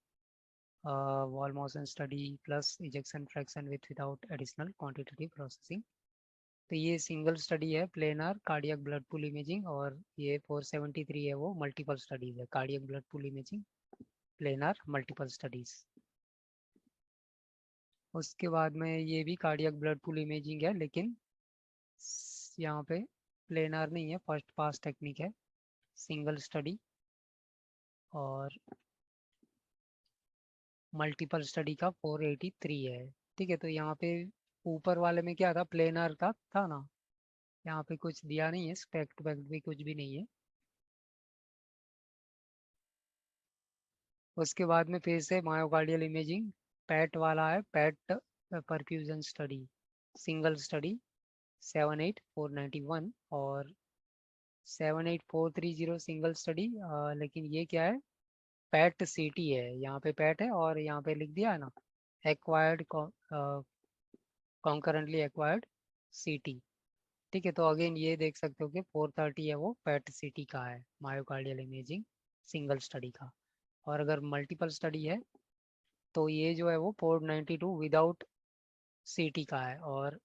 S2: wall motion study plus ejection fraction with without additional quantitative processing. तो ये सिंगल स्टडी है planar cardiac blood pool imaging, और ये 473 है वो मल्टीपल स्टडीज है, cardiac blood pool imaging planar multiple studies. उसके बाद में ये भी कार्डियक ब्लड पूल इमेजिंग है लेकिन यहाँ पे प्लेनार नहीं है, फर्स्ट पास टेक्निक है, सिंगल स्टडी और मल्टीपल स्टडी का 483 है। ठीक है, तो यहाँ पे ऊपर वाले में क्या था, प्लेनर का था ना, यहाँ पे कुछ दिया नहीं है, स्पेक्ट वेक्ट भी कुछ भी नहीं है। उसके बाद में फिर से मायोकार्डियल इमेजिंग पैट वाला है, PAT perfusion study single study 78491 और 78430 सिंगल स्टडी, लेकिन ये क्या है, पैट CT है, यहाँ पे पैट है और यहाँ पे लिख दिया है ना एक्वायर्ड कॉन्करेंटली एक्वायर्ड CT। ठीक है, तो अगेन ये देख सकते हो कि 430 है वो पैट CT का है, मायोकार्डियल इमेजिंग सिंगल स्टडी का। और अगर मल्टीपल स्टडी है तो ये जो है वो 492 विदाउट CT का है, और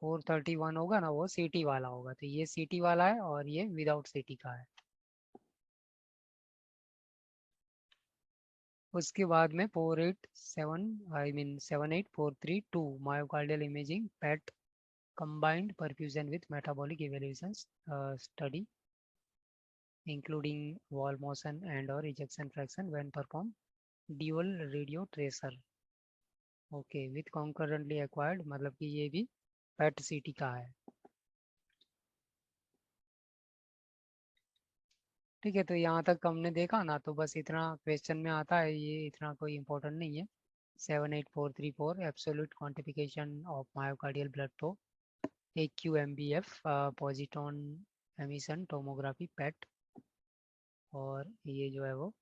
S2: 431 होगा ना वो CT वाला होगा, तो ये CT वाला है और ये विदाउट CT का है। उसके बाद में 78432 myocardial imaging PAT combined perfusion with metabolic evaluations study including wall motion and or ejection fraction when performed dual radio tracer। Okay, with concurrently acquired मतलब कि ये भी पेट सिटी का है। ठीक है, तो यहाँ तक हमने देखा ना, तो बस इतना क्वेश्चन में आता है, ये इतना कोई इम्पोर्टेंट नहीं है। 78434 absolute quantification of myocardial blood flow, AQMBF, positron emission tomography PET, और ये जो है वो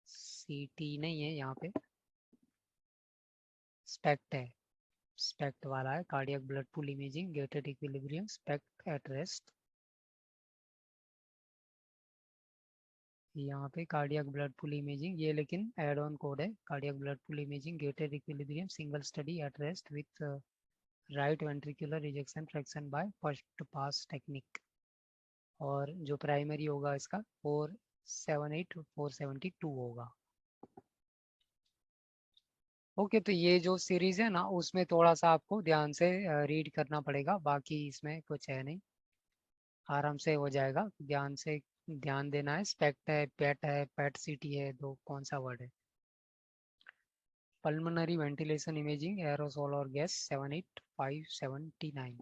S2: CT नहीं है, यहाँ पे स्पेक्ट है, स्पेक्ट वाला है, cardiac blood pool imaging, gated equilibrium, SPECT at rest. यहाँ पे कार्डियक ब्लड पूल इमेजिंग, ये लेकिन एड ऑन कोड है, cardiac blood pool imaging, gated equilibrium, single study at rest with right ventricular rejection fraction by first pass technique. और जो primary होगा इसका 478472 होगा। ओके, तो ये जो सीरीज है ना, उसमें थोड़ा सा आपको ध्यान से रीड करना पड़ेगा, बाकी इसमें कुछ है नहीं, आराम से हो जाएगा। ध्यान से ध्यान देना है। स्पेक्ट है, पेट है, पेट सिटी है, दो कौन सा वर्ड है। पल्मोनरी वेंटिलेशन इमेजिंग एरोसोल और गैस 78579।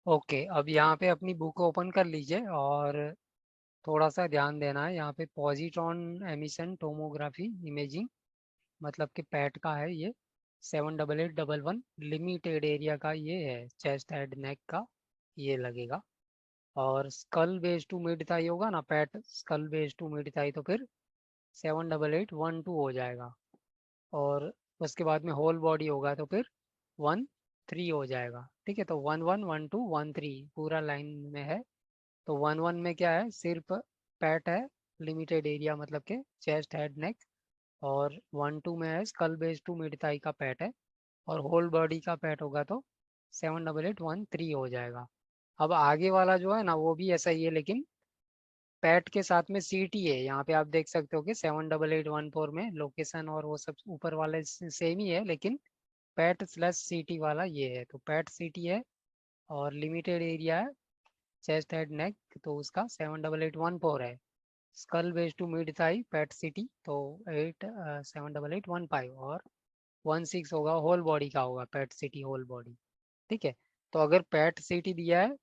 S2: ओके, अब यहाँ पे अपनी बुक ओपन कर लीजिए और थोड़ा सा ध्यान देना है। यहाँ पे पॉजिट्रॉन एमिशन टोमोग्राफी इमेजिंग मतलब कि पैट का है ये, 78811 लिमिटेड एरिया का ये है, चेस्ट हेड नेक का ये लगेगा। और skull base to mid thigh होगा ना, PET skull base to mid thigh, तो फिर 78812 हो जाएगा। और उसके बाद में होल बॉडी होगा तो फिर 13 हो जाएगा। ठीक है, तो 111213 पूरा लाइन में है। तो 11 में क्या है, सिर्फ पैट है, लिमिटेड एरिया मतलब के चेस्ट हेड नेक। और 12 में है skull base to mid thigh का पैट है। और होल बॉडी का पैट होगा तो 78813 हो जाएगा। अब आगे वाला जो है ना, वो भी ऐसा ही है, लेकिन पैट के साथ में CT है। यहाँ पे आप देख सकते हो कि 78814 में लोकेशन और वो सब ऊपर वाले सेम ही है, लेकिन पैट स्लैश CT वाला ये है। तो पैट CT है और लिमिटेड एरिया है, चेस्ट हेड नेक, तो उसका 78814 है। Skull base to mid thigh PET CT तो 78815, और 16 होगा होल बॉडी का, होगा पैट CT होल बॉडी। ठीक है, तो अगर पैट CT दिया है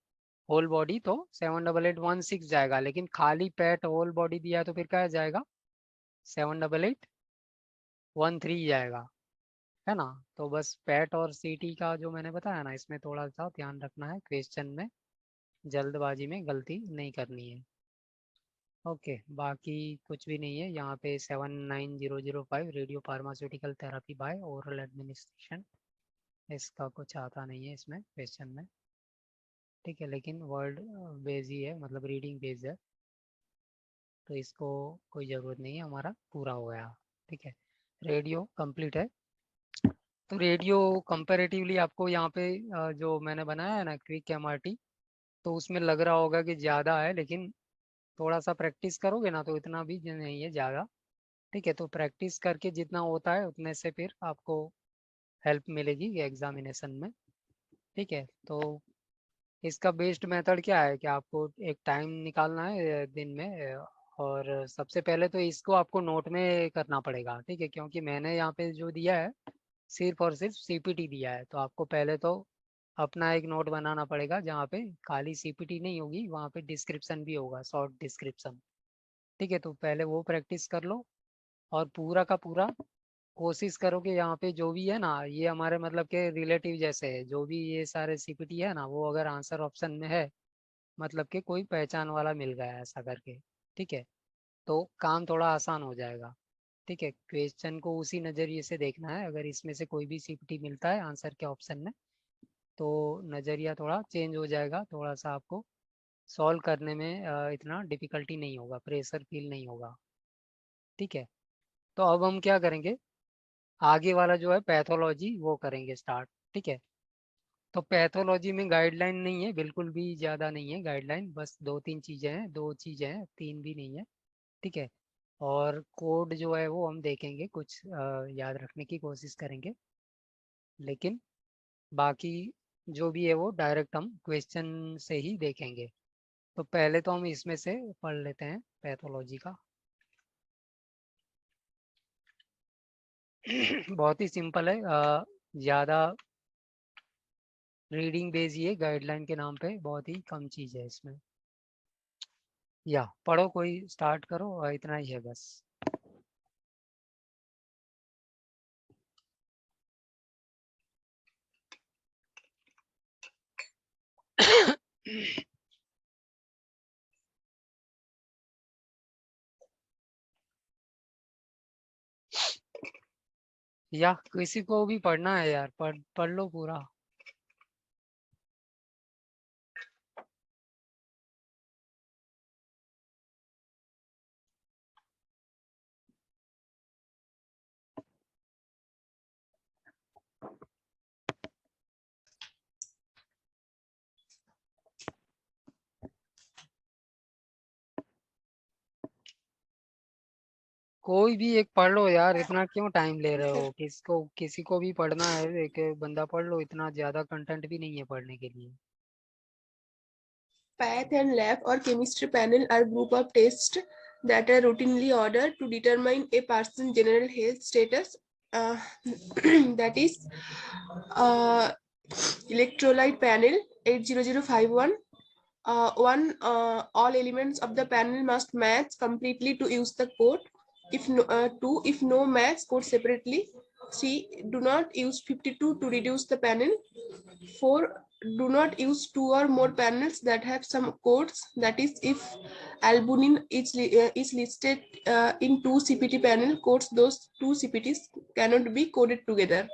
S2: होल बॉडी तो 78816 जाएगा, लेकिन खाली पैट होल बॉडी दिया है तो फिर क्या जाएगा, 78813 जाएगा, है ना। तो बस पैट और CT का जो मैंने बताया ना, इसमें थोड़ा सा ध्यान रखना है, क्वेश्चन में जल्दबाजी में गलती नहीं करनी है। ओके, बाकी कुछ भी नहीं है यहाँ पे। 79005 radio pharmaceutical therapy by oral administration, इसका कुछ आता नहीं है इसमें क्वेश्चन में। ठीक है, लेकिन वर्ड बेस ही है, मतलब रीडिंग बेस है, तो इसको कोई ज़रूरत नहीं है, हमारा पूरा हो गया। ठीक है, रेडियो कंप्लीट है। तो रेडियो कंपैरेटिवली आपको यहाँ पे जो मैंने बनाया है ना क्विक MRT, तो उसमें लग रहा होगा कि ज़्यादा है, लेकिन थोड़ा सा प्रैक्टिस करोगे ना तो इतना भी नहीं है ज़्यादा। ठीक है, तो प्रैक्टिस करके जितना होता है उतने से फिर आपको हेल्प मिलेगी एग्जामिनेशन में। ठीक है, तो इसका बेस्ड मेथड क्या है कि आपको एक टाइम निकालना है दिन में, और सबसे पहले तो इसको आपको नोट में करना पड़ेगा। ठीक है, क्योंकि मैंने यहाँ पे जो दिया है सिर्फ और सिर्फ CPT दिया है, तो आपको पहले तो अपना एक नोट बनाना पड़ेगा जहाँ पे खाली CPT नहीं होगी, वहाँ पे डिस्क्रिप्शन भी होगा, शॉर्ट डिस्क्रिप्शन। ठीक है, तो पहले वो प्रैक्टिस कर लो, और पूरा का पूरा कोशिश करो कि यहाँ पे जो भी है ना, ये हमारे मतलब के रिलेटिव जैसे है, जो भी ये सारे CPT है ना, वो अगर आंसर ऑप्शन में है मतलब कि कोई पहचान वाला मिल गया है ऐसा करके। ठीक है, तो काम थोड़ा आसान हो जाएगा। ठीक है, क्वेश्चन को उसी नज़रिए से देखना है, अगर इसमें से कोई भी CPT मिलता है आंसर के ऑप्शन में, तो नज़रिया थोड़ा चेंज हो जाएगा, थोड़ा सा आपको सॉल्व करने में इतना डिफिकल्टी नहीं होगा, प्रेशर फील नहीं होगा। ठीक है, तो अब हम क्या करेंगे, आगे वाला जो है पैथोलॉजी वो करेंगे स्टार्ट। ठीक है, तो पैथोलॉजी में गाइडलाइन नहीं है, बिल्कुल भी ज़्यादा नहीं है गाइडलाइन, बस 2-3 चीज़ें हैं, 2 चीज़ें हैं, 3 भी नहीं है। ठीक है, और कोड जो है वो हम देखेंगे, कुछ याद रखने की कोशिश करेंगे, लेकिन बाकी जो भी है वो डायरेक्ट हम क्वेश्चन से ही देखेंगे। तो पहले तो हम इसमें से पढ़ लेते हैं पैथोलॉजी का। बहुत ही सिंपल है, ज़्यादा रीडिंग बेस ही है, गाइडलाइन के नाम पे बहुत ही कम चीज़ है इसमें। या पढ़ो, कोई स्टार्ट करो, इतना ही है बस। या किसी को भी पढ़ना है यार, पढ़ पढ़ लो पूरा। कोई भी एक पढ़ लो यार, इतना क्यों टाइम ले रहे हो, किसी को भी पढ़ना है, एक बंदा पढ़ लो, इतना ज्यादा कंटेंट भी नहीं है पढ़ने के लिए।
S3: Path and lab or chemistry panel are group of tests that are routinely ordered to determine a person's general health status. Uh, that is electrolyte panel 80051. All elements of the panel must match completely to use the code. If no match, code separately. 3. Do not use 52 to reduce the panel. 4. Do not use 2 or more panels that have some codes. That is, if albumin is listed in 2 CPT panel codes, those 2 CPTs cannot be coded together.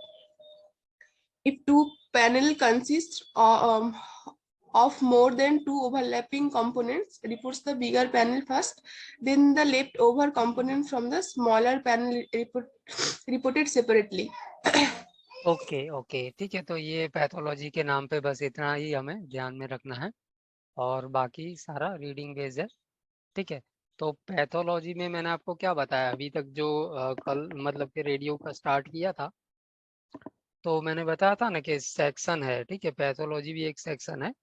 S3: If 2 panel consists of more than 2 overlapping components, reports the bigger panel first, then the leftover component from the smaller panel reported separately.
S2: Okay okay, ठीक है, तो ये pathology के नाम पे बस इतना ही हमें ध्यान में रखना है, और बाकी सारा रीडिंग बेस्ड है। ठीक है, तो पैथोलॉजी में मैंने आपको क्या बताया अभी तक, जो कल मतलब कि रेडियो का स्टार्ट किया था, तो मैंने बताया था ना कि सेक्शन है। ठीक है, पैथोलॉजी भी एक सेक्शन है,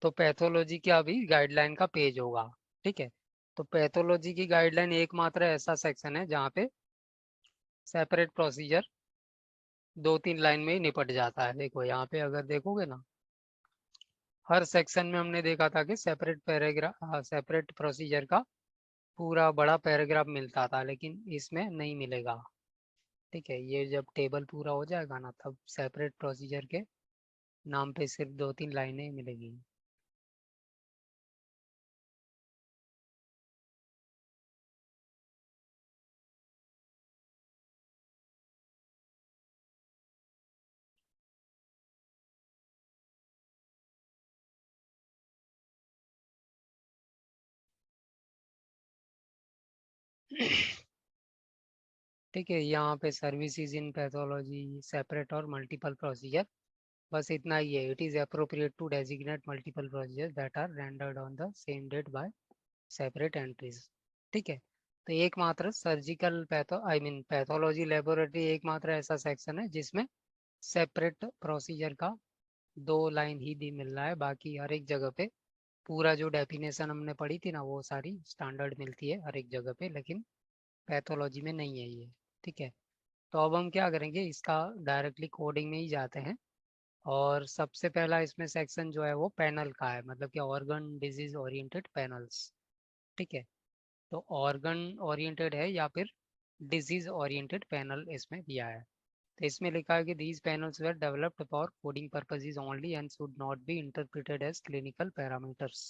S2: तो पैथोलॉजी का भी गाइडलाइन का पेज होगा। ठीक है, तो पैथोलॉजी की गाइडलाइन एकमात्र ऐसा सेक्शन है जहाँ पे सेपरेट प्रोसीजर 2-3 लाइन में ही निपट जाता है। देखो यहाँ पे अगर देखोगे ना, हर सेक्शन में हमने देखा था कि सेपरेट पैराग्राफ, सेपरेट प्रोसीजर का पूरा बड़ा पैराग्राफ मिलता था, लेकिन इसमें नहीं मिलेगा। ठीक है, ये जब टेबल पूरा हो जाएगा ना, तब सेपरेट प्रोसीजर के नाम पे सिर्फ 2-3 लाइनें मिलेगी। ठीक है, यहाँ पे सर्विसेज इन पैथोलॉजी, सेपरेट और मल्टीपल प्रोसीजर, बस इतना ही है। It is appropriate to designate multiple procedure that are rendered on the same date by separate entries. ठीक है, तो एकमात्र सर्जिकल पैथोलॉजी लेबोरेटरी एकमात्र ऐसा सेक्शन है जिसमें सेपरेट प्रोसीजर का 2 लाइन ही दी मिल रहा है, बाकी हर एक जगह पे पूरा जो डेफिनेशन हमने पढ़ी थी ना, वो सारी स्टैंडर्ड मिलती है हर एक जगह पे, लेकिन पैथोलॉजी में नहीं है ये। ठीक है, तो अब हम क्या करेंगे, इसका डायरेक्टली कोडिंग में ही जाते हैं, और सबसे पहला इसमें सेक्शन जो है वो पैनल का है, मतलब कि ऑर्गन डिजीज ओरिएंटेड पैनल्स। ठीक है, तो ऑर्गन ओरिएंटेड है या फिर डिजीज ओरिएंटेड पैनल इसमें दिया है। तो इसमें लिखा है कि these panels were developed for coding purposes only and should not be interpreted as clinical parameters.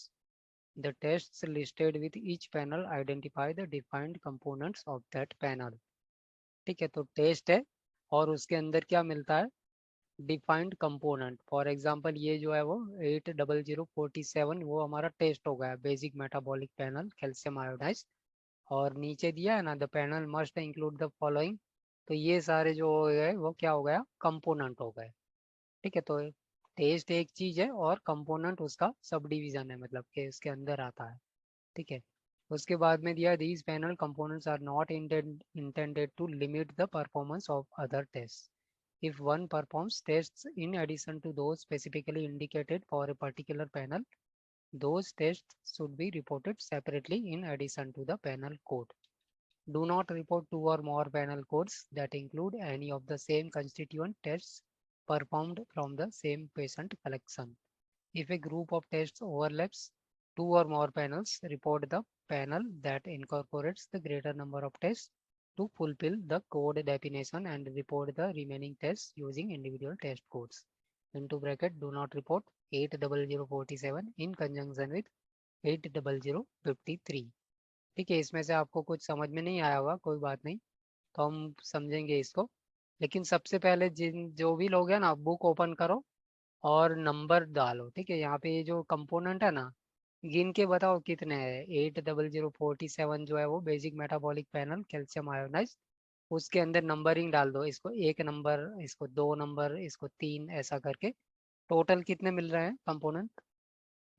S2: The tests listed with each panel identify the defined components of that panel. ठीक है, तो टेस्ट है और उसके अंदर क्या मिलता है, डिफाइंड कंपोनेंट। फॉर एग्जांपल ये जो है वो 80047 वो हमारा टेस्ट हो गया, basic metabolic panel calcium iodise. और नीचे दिया है ना, the panel must include the following. तो ये सारे जो हो गए वो क्या हो गया, कंपोनेंट हो गए। ठीक है, तो टेस्ट एक चीज है और कंपोनेंट उसका सब डिवीजन है, मतलब कि उसके अंदर आता है। ठीक है, उसके बाद में दिया these panel components are not intended to limit the performance of other test. If one performs tests in addition to those specifically indicated for a particular panel, those tests should be reported separately in addition to the panel code. Do not report two or more panel codes that include any of the same constituent tests performed from the same patient collection. If a group of tests overlaps two or more panels, report the panel that incorporates the greater number of tests to fulfill the code definition and report the remaining tests using individual test codes. Into bracket, do not report 80047 in conjunction with 80053. ठीक है, इसमें से आपको कुछ समझ में नहीं आया होगा, कोई बात नहीं, तो हम समझेंगे इसको। लेकिन सबसे पहले जो भी लोग हैं ना, बुक ओपन करो और नंबर डालो। ठीक है, यहाँ पे ये जो कंपोनेंट है ना, गिन के बताओ कितने हैं। 80047 जो है वो basic metabolic panel calcium ionized, उसके अंदर नंबरिंग डाल दो, इसको 1 नंबर, इसको 2 नंबर, इसको 3, ऐसा करके टोटल कितने मिल रहे हैं कंपोनेंट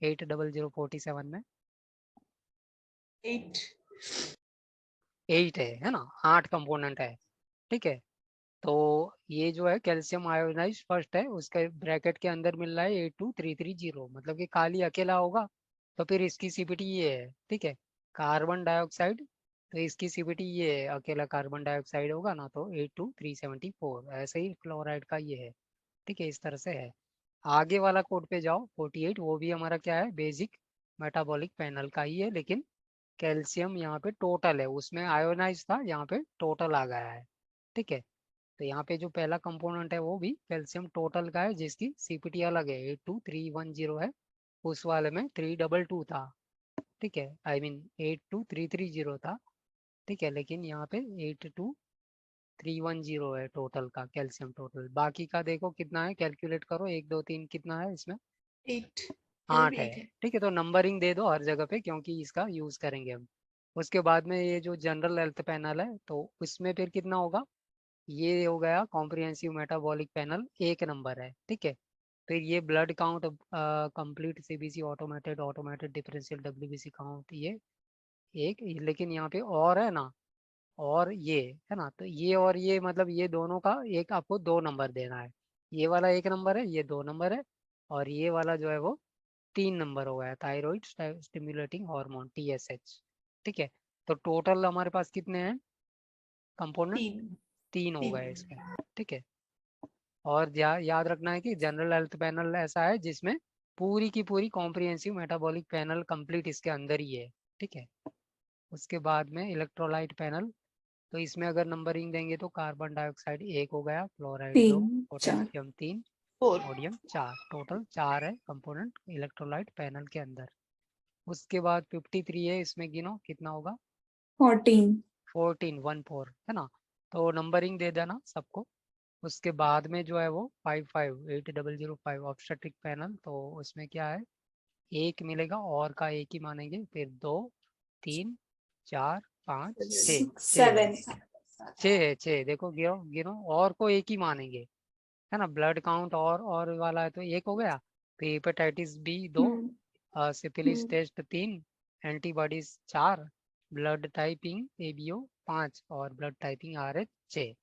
S2: 80047 में?
S3: 8.
S2: 8 है ना, 8 कंपोनेंट है। ठीक है, तो ये जो है कैल्शियम आयोनाइज फर्स्ट है, उसके ब्रैकेट के अंदर मिल रहा है 82330, मतलब कि खाली अकेला होगा तो फिर इसकी सीपीटी ये है। ठीक है, कार्बन डाइऑक्साइड, तो इसकी सीपीटी ये है, अकेला कार्बन डाइऑक्साइड होगा ना तो 82374। ऐसे ही क्लोराइड का ये है। ठीक है, इस तरह से है। आगे वाला कोड पे जाओ, 48, वो भी हमारा क्या है, बेसिक मेटाबॉलिक पैनल का ही है, लेकिन कैल्शियम यहाँ पे टोटल है, उसमें आयोनाइज था, यहाँ पे टोटल आ गया है। ठीक है, तो यहाँ पे जो पहला कंपोनेंट है वो भी कैल्शियम टोटल का है, जिसकी सीपीटी अलग है, 82310 है। उस वाले में 322 था। ठीक है, आई मीन 82330 था। ठीक है, लेकिन यहाँ पे 82310 है टोटल का कैल्शियम टोटल। बाकी का देखो कितना है, कैलकुलेट करो, 1 2 3 कितना है इसमें?
S3: 8. यहाँ
S2: 8
S3: भी
S2: है।
S3: 8 है.
S2: ठीक है, तो नंबरिंग दे दो हर जगह पे, क्योंकि इसका यूज करेंगे हम। उसके बाद में ये जो जनरल हेल्थ पैनल है, तो उसमें फिर कितना होगा, ये हो गया कॉम्प्रिहेंसिव मेटाबॉलिक पैनल, 1 नंबर है। ठीक है, फिर ये blood count, complete CBC, automated automated differential WBC count, ये एक। लेकिन यहाँ पे और है ना, और ये है ना, तो ये और ये मतलब ये दोनों का एक आपको 2 नंबर देना है। ये वाला 1 नंबर है, ये 2 नंबर है, और ये वाला जो है वो 3 नंबर हो गया, थायराइड स्टिमुलेटिंग हार्मोन, TSH। ठीक है, तो टोटल हमारे पास कितने हैं कंपोनेंट?
S3: 3.
S2: 3 हो
S3: 3.
S2: गए इसमें। ठीक है, और याद रखना है कि जनरल हेल्थ पैनल ऐसा है जिसमें पूरी की पूरी कॉम्प्रिहेंसिव मेटाबॉलिक पैनल कंप्लीट इसके अंदर ही है। ठीक है, उसके बाद में इलेक्ट्रोलाइट पैनल, तो इसमें अगर नंबरिंग देंगे तो कार्बन डाइऑक्साइड 1 हो गया, क्लोराइड 2,
S1: 3 4
S2: पोटेशियम 3,
S3: 4.
S2: सोडियम 4, टोटल 4 है कंपोनेंट इलेक्ट्रोलाइट पैनल के अंदर। उसके बाद 53 है, इसमें गिनो कितना होगा?
S1: 14
S2: 14 है ना, तो नंबरिंग दे देना सबको। उसके बाद में जो है वो 8005 ऑब्स्टेट्रिक पैनल, तो उसमें क्या है, 1 मिलेगा, और का 1 ही मानेंगे, फिर 2 3 4 5 6, 6 है।
S1: 7
S2: 6 है, 6 देखो, गिनो गिनो, और को 1 ही मानेंगे, है ना। ब्लड काउंट और वाला है तो 1 हो गया, फिर hepatitis B 2, syphilis test 3, antibodies 4, blood typing ABO 5, और ब्लड टाइपिंग RH 6।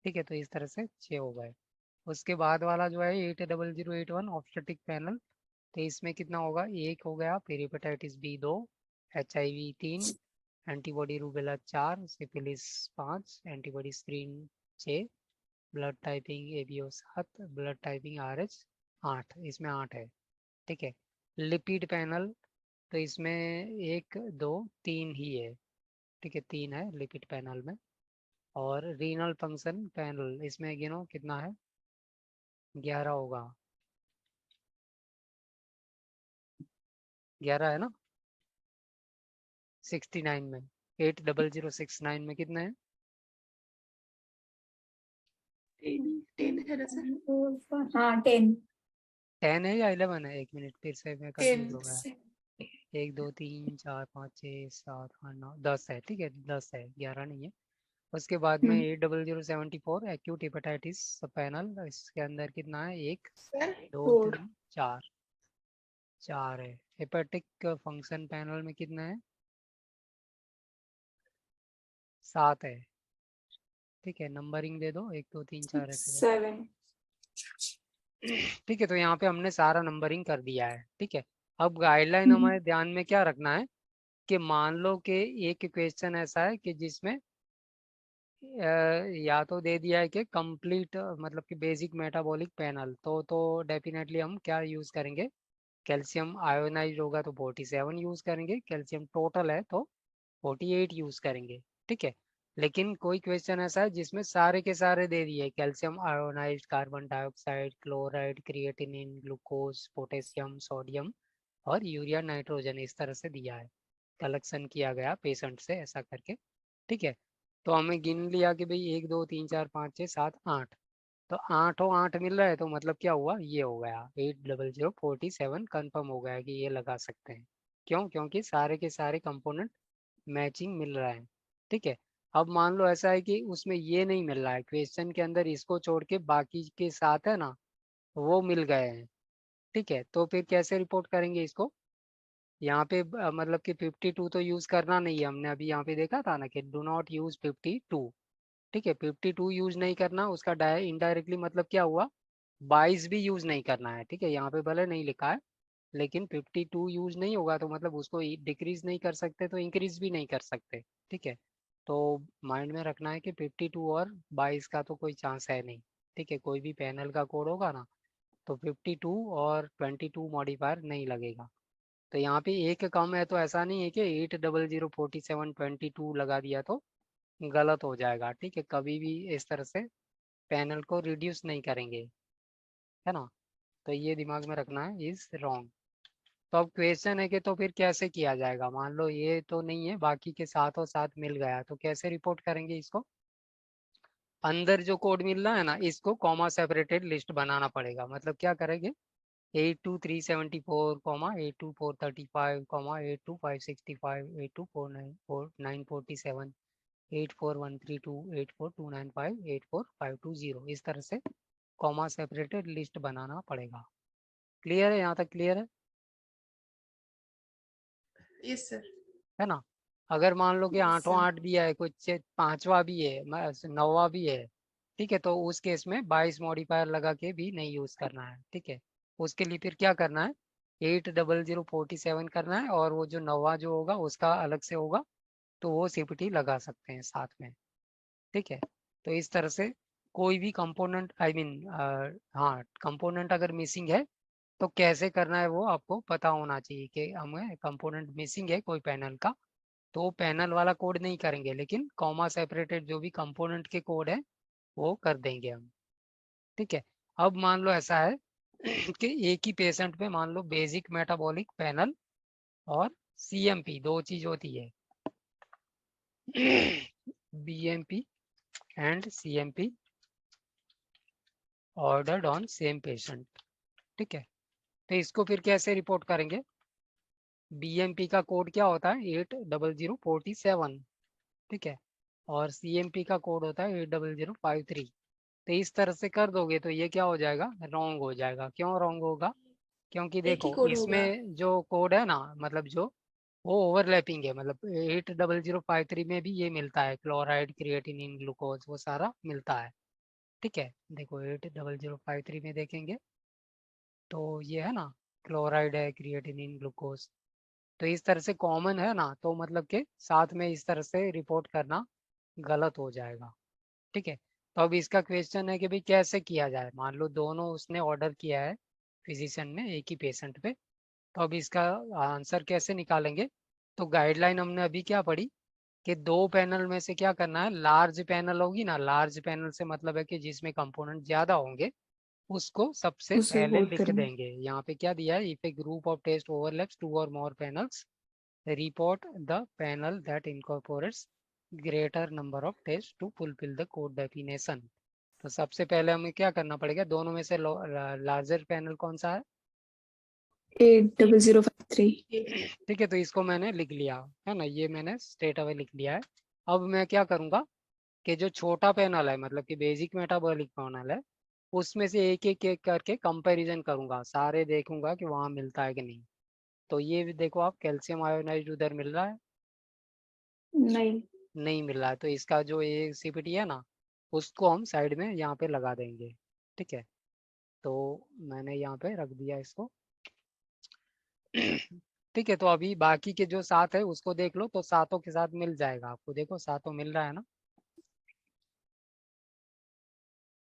S2: ठीक है, तो इस तरह से 6 हो गए। उसके बाद वाला जो है 80081 ऑब्स्टेट्रिक पैनल, तो इसमें कितना होगा, 1 हो गया, फिर hepatitis B 2, HIV 3, antibody rubella 4, syphilis 5, antibody screen 6, blood typing ABO 7, blood typing RH 8, इसमें 8 है। ठीक है, लिपिड पैनल, तो इसमें 1 2 3 ही है। ठीक है, 3 है लिपिड पैनल में। और रीनल फंक्शन पैनल, इसमें गिनो कितना है, 11 होगा, 11 है ना। 69 में, 80069 में कितना है,
S3: 10 है ना सर?
S1: हाँ 10।
S2: 10 है या 11 है? 1 मिनट, फिर से मैं
S3: 10
S2: कंफ्यूज हो गया। 1 2 3 4 5 6 7 8 9 10 है, ठीक है 10 है, 11 नहीं है। उसके बाद में 80074 एक्यूट हेपेटाइटिस पैनल, इसके अंदर कितना है? 1
S3: सर
S2: 2
S3: 4
S2: 3 4, 4 है। हेपेटिक फंक्शन पैनल में कितना है? 7 है, ठीक है। नंबरिंग दे दो, 1 2 3 4 ऐसे
S1: 7।
S2: ठीक है। तो यहाँ पे हमने सारा नंबरिंग कर दिया है, ठीक है। अब गाइडलाइन हमारे ध्यान में क्या रखना है कि मान लो कि एक क्वेश्चन ऐसा है कि जिसमें या तो दे दिया है कि कंप्लीट मतलब कि बेसिक मेटाबॉलिक पैनल, तो डेफिनेटली हम क्या यूज़ करेंगे? कैल्शियम आयोनाइज होगा तो 47 यूज़ करेंगे, कैल्शियम टोटल है तो 48 यूज़ करेंगे, ठीक है। लेकिन कोई क्वेश्चन ऐसा है जिसमें सारे के सारे दे दिए, calcium ionized, carbon dioxide, chloride, creatinine, glucose, potassium, sodium और यूरिया नाइट्रोजन, इस तरह से दिया है, कलेक्शन किया गया पेशेंट से ऐसा करके, ठीक है। तो हमें गिन लिया कि भाई 1 2 3 4 5 6 7 8, तो 8 मिल रहा है, तो मतलब क्या हुआ? ये हो गया 80047 कन्फर्म हो गया कि ये लगा सकते हैं। क्यों? क्योंकि सारे के सारे कंपोनेंट मैचिंग मिल रहा है, ठीक है। अब मान लो ऐसा है कि उसमें ये नहीं मिल रहा है, क्वेश्चन के अंदर इसको छोड़ के बाकी के साथ है ना, वो मिल गए हैं, ठीक है। तो फिर कैसे रिपोर्ट करेंगे इसको? यहाँ पे मतलब कि 52 तो यूज करना नहीं है, हमने अभी यहाँ पे देखा था ना कि डू नॉट यूज 52, ठीक है। 52 यूज नहीं करना, उसका इनडायरेक्टली मतलब क्या हुआ? 22 भी यूज नहीं करना है, ठीक है। यहाँ पे भले नहीं लिखा है, लेकिन 52 यूज नहीं होगा तो मतलब उसको डिक्रीज नहीं कर सकते तो इंक्रीज भी नहीं कर सकते, ठीक है। तो माइंड में रखना है कि 52 और 22 का तो कोई चांस है नहीं, ठीक है। कोई भी पैनल का कोड होगा ना तो 52 और 22 मॉडिफायर नहीं लगेगा। तो यहाँ पे एक कम है, तो ऐसा नहीं है कि 8004722 लगा दिया तो गलत हो जाएगा, ठीक है। कभी भी इस तरह से पैनल को रिड्यूस नहीं करेंगे, है ना। तो ये दिमाग में रखना है, इज रॉन्ग। तो अब क्वेश्चन है कि तो फिर कैसे किया जाएगा? मान लो ये तो नहीं है, बाकी के साथ और साथ मिल गया, तो कैसे रिपोर्ट करेंगे इसको? अंदर जो कोड मिल रहा है ना, इसको कॉमा सेपरेटेड लिस्ट बनाना पड़ेगा। मतलब क्या करेंगे? 82374 82435 82565 82494 84132 84295 84520, इस तरह से कॉमा सेपरेटेड लिस्ट बनाना पड़ेगा। क्लियर है? यहाँ तक क्लियर
S3: यस सर।
S2: है ना। अगर मान लो कि
S1: Yes,
S2: आठों
S1: sir.
S2: 8 भी है, कुछ पांचवा भी है, 9वां भी है, ठीक है, तो उस केस में 22 मॉडिफायर लगा के भी नहीं यूज करना है, ठीक है। उसके लिए फिर क्या करना है? 80047 करना है, और वो जो 9वां जो होगा उसका अलग से होगा, तो वो सीपीटी लगा सकते हैं साथ में, ठीक है। तो इस तरह से कोई भी कंपोनेंट आई मीन हाँ कंपोनेंट अगर मिसिंग है तो कैसे करना है वो आपको पता होना चाहिए कि हमें कंपोनेंट मिसिंग है कोई पैनल का, तो पैनल वाला कोड नहीं करेंगे, लेकिन कॉमा सेपरेटेड जो भी कंपोनेंट के कोड है वो कर देंगे हम, ठीक है। अब मान लो ऐसा है कि एक ही पेशेंट में मान लो बेसिक मेटाबॉलिक पैनल और सीएमपी दो चीज होती है BMP and CMP ordered on same patient, ठीक है। तो इसको फिर कैसे रिपोर्ट करेंगे? बीएमपी का कोड क्या होता है? 80047, ठीक है। और सीएमपी का कोड होता है 80053। तो इस तरह से कर दोगे तो ये क्या हो जाएगा? रॉन्ग हो जाएगा। क्यों रॉन्ग होगा? क्योंकि
S3: एक ही
S2: देखो
S3: कोड होगा।
S2: इसमें जो कोड है ना, मतलब जो वो ओवरलैपिंग है, मतलब 80053 में भी ये मिलता है, क्लोराइड, क्रिएटिनिन, ग्लूकोज, वो सारा मिलता है, ठीक है। देखो 80053 में देखेंगे तो ये है ना, क्लोराइड है, क्रिएटिनिन, ग्लूकोज, तो इस तरह से कॉमन है ना, तो मतलब के साथ में इस तरह से रिपोर्ट करना गलत हो जाएगा, ठीक है। तो अब इसका क्वेश्चन है कि भाई कैसे किया जाए? मान लो दोनों उसने ऑर्डर किया है फिजिशियन ने एक ही पेशेंट पे, तो अब इसका आंसर कैसे निकालेंगे? तो गाइडलाइन हमने अभी क्या पढ़ी कि दो पैनल में से क्या करना है? लार्ज पैनल होगी ना, लार्ज पैनल से मतलब है कि जिसमें कंपोनेंट ज्यादा होंगे उसको सबसे
S1: उसको
S2: पहले
S1: रिपोर्ट
S2: लिख
S1: करेंगे।
S2: देंगे। यहाँ पे क्या दिया है? If a group of test overlaps 2 or more panels report the panel that incorporates greater number of tests to fulfill the code definition, तो सबसे पहले हमें क्या करना पड़ेगा, दोनों में से लार्जर पैनल कौन सा है?
S1: 80053।
S2: ठीक है, तो इसको मैंने लिख लिया है ना, ये मैंने स्ट्रेट अवे लिख लिया है। अब मैं क्या करूंगा कि जो छोटा पैनल है, मतलब कि बेसिक मेटाबॉलिक पैनल है, उसमें से एक एक एक करके कंपैरिजन करूंगा, सारे देखूंगा कि वहां मिलता है कि नहीं। तो ये भी देखो आप, कैल्शियम आयोनाइड उधर मिल रहा है,
S1: नहीं।
S2: नहीं मिल रहा है, तो इसका जो ये सीपीटी है ना, उसको हम साइड में यहाँ पे लगा देंगे। ठीक है, तो मैंने यहाँ पे रख दिया इसको। ठीक है, तो अभी बाकी के जो 7 है उसको देख लो, तो सातों के साथ मिल जाएगा आपको, देखो सातों मिल रहा है ना।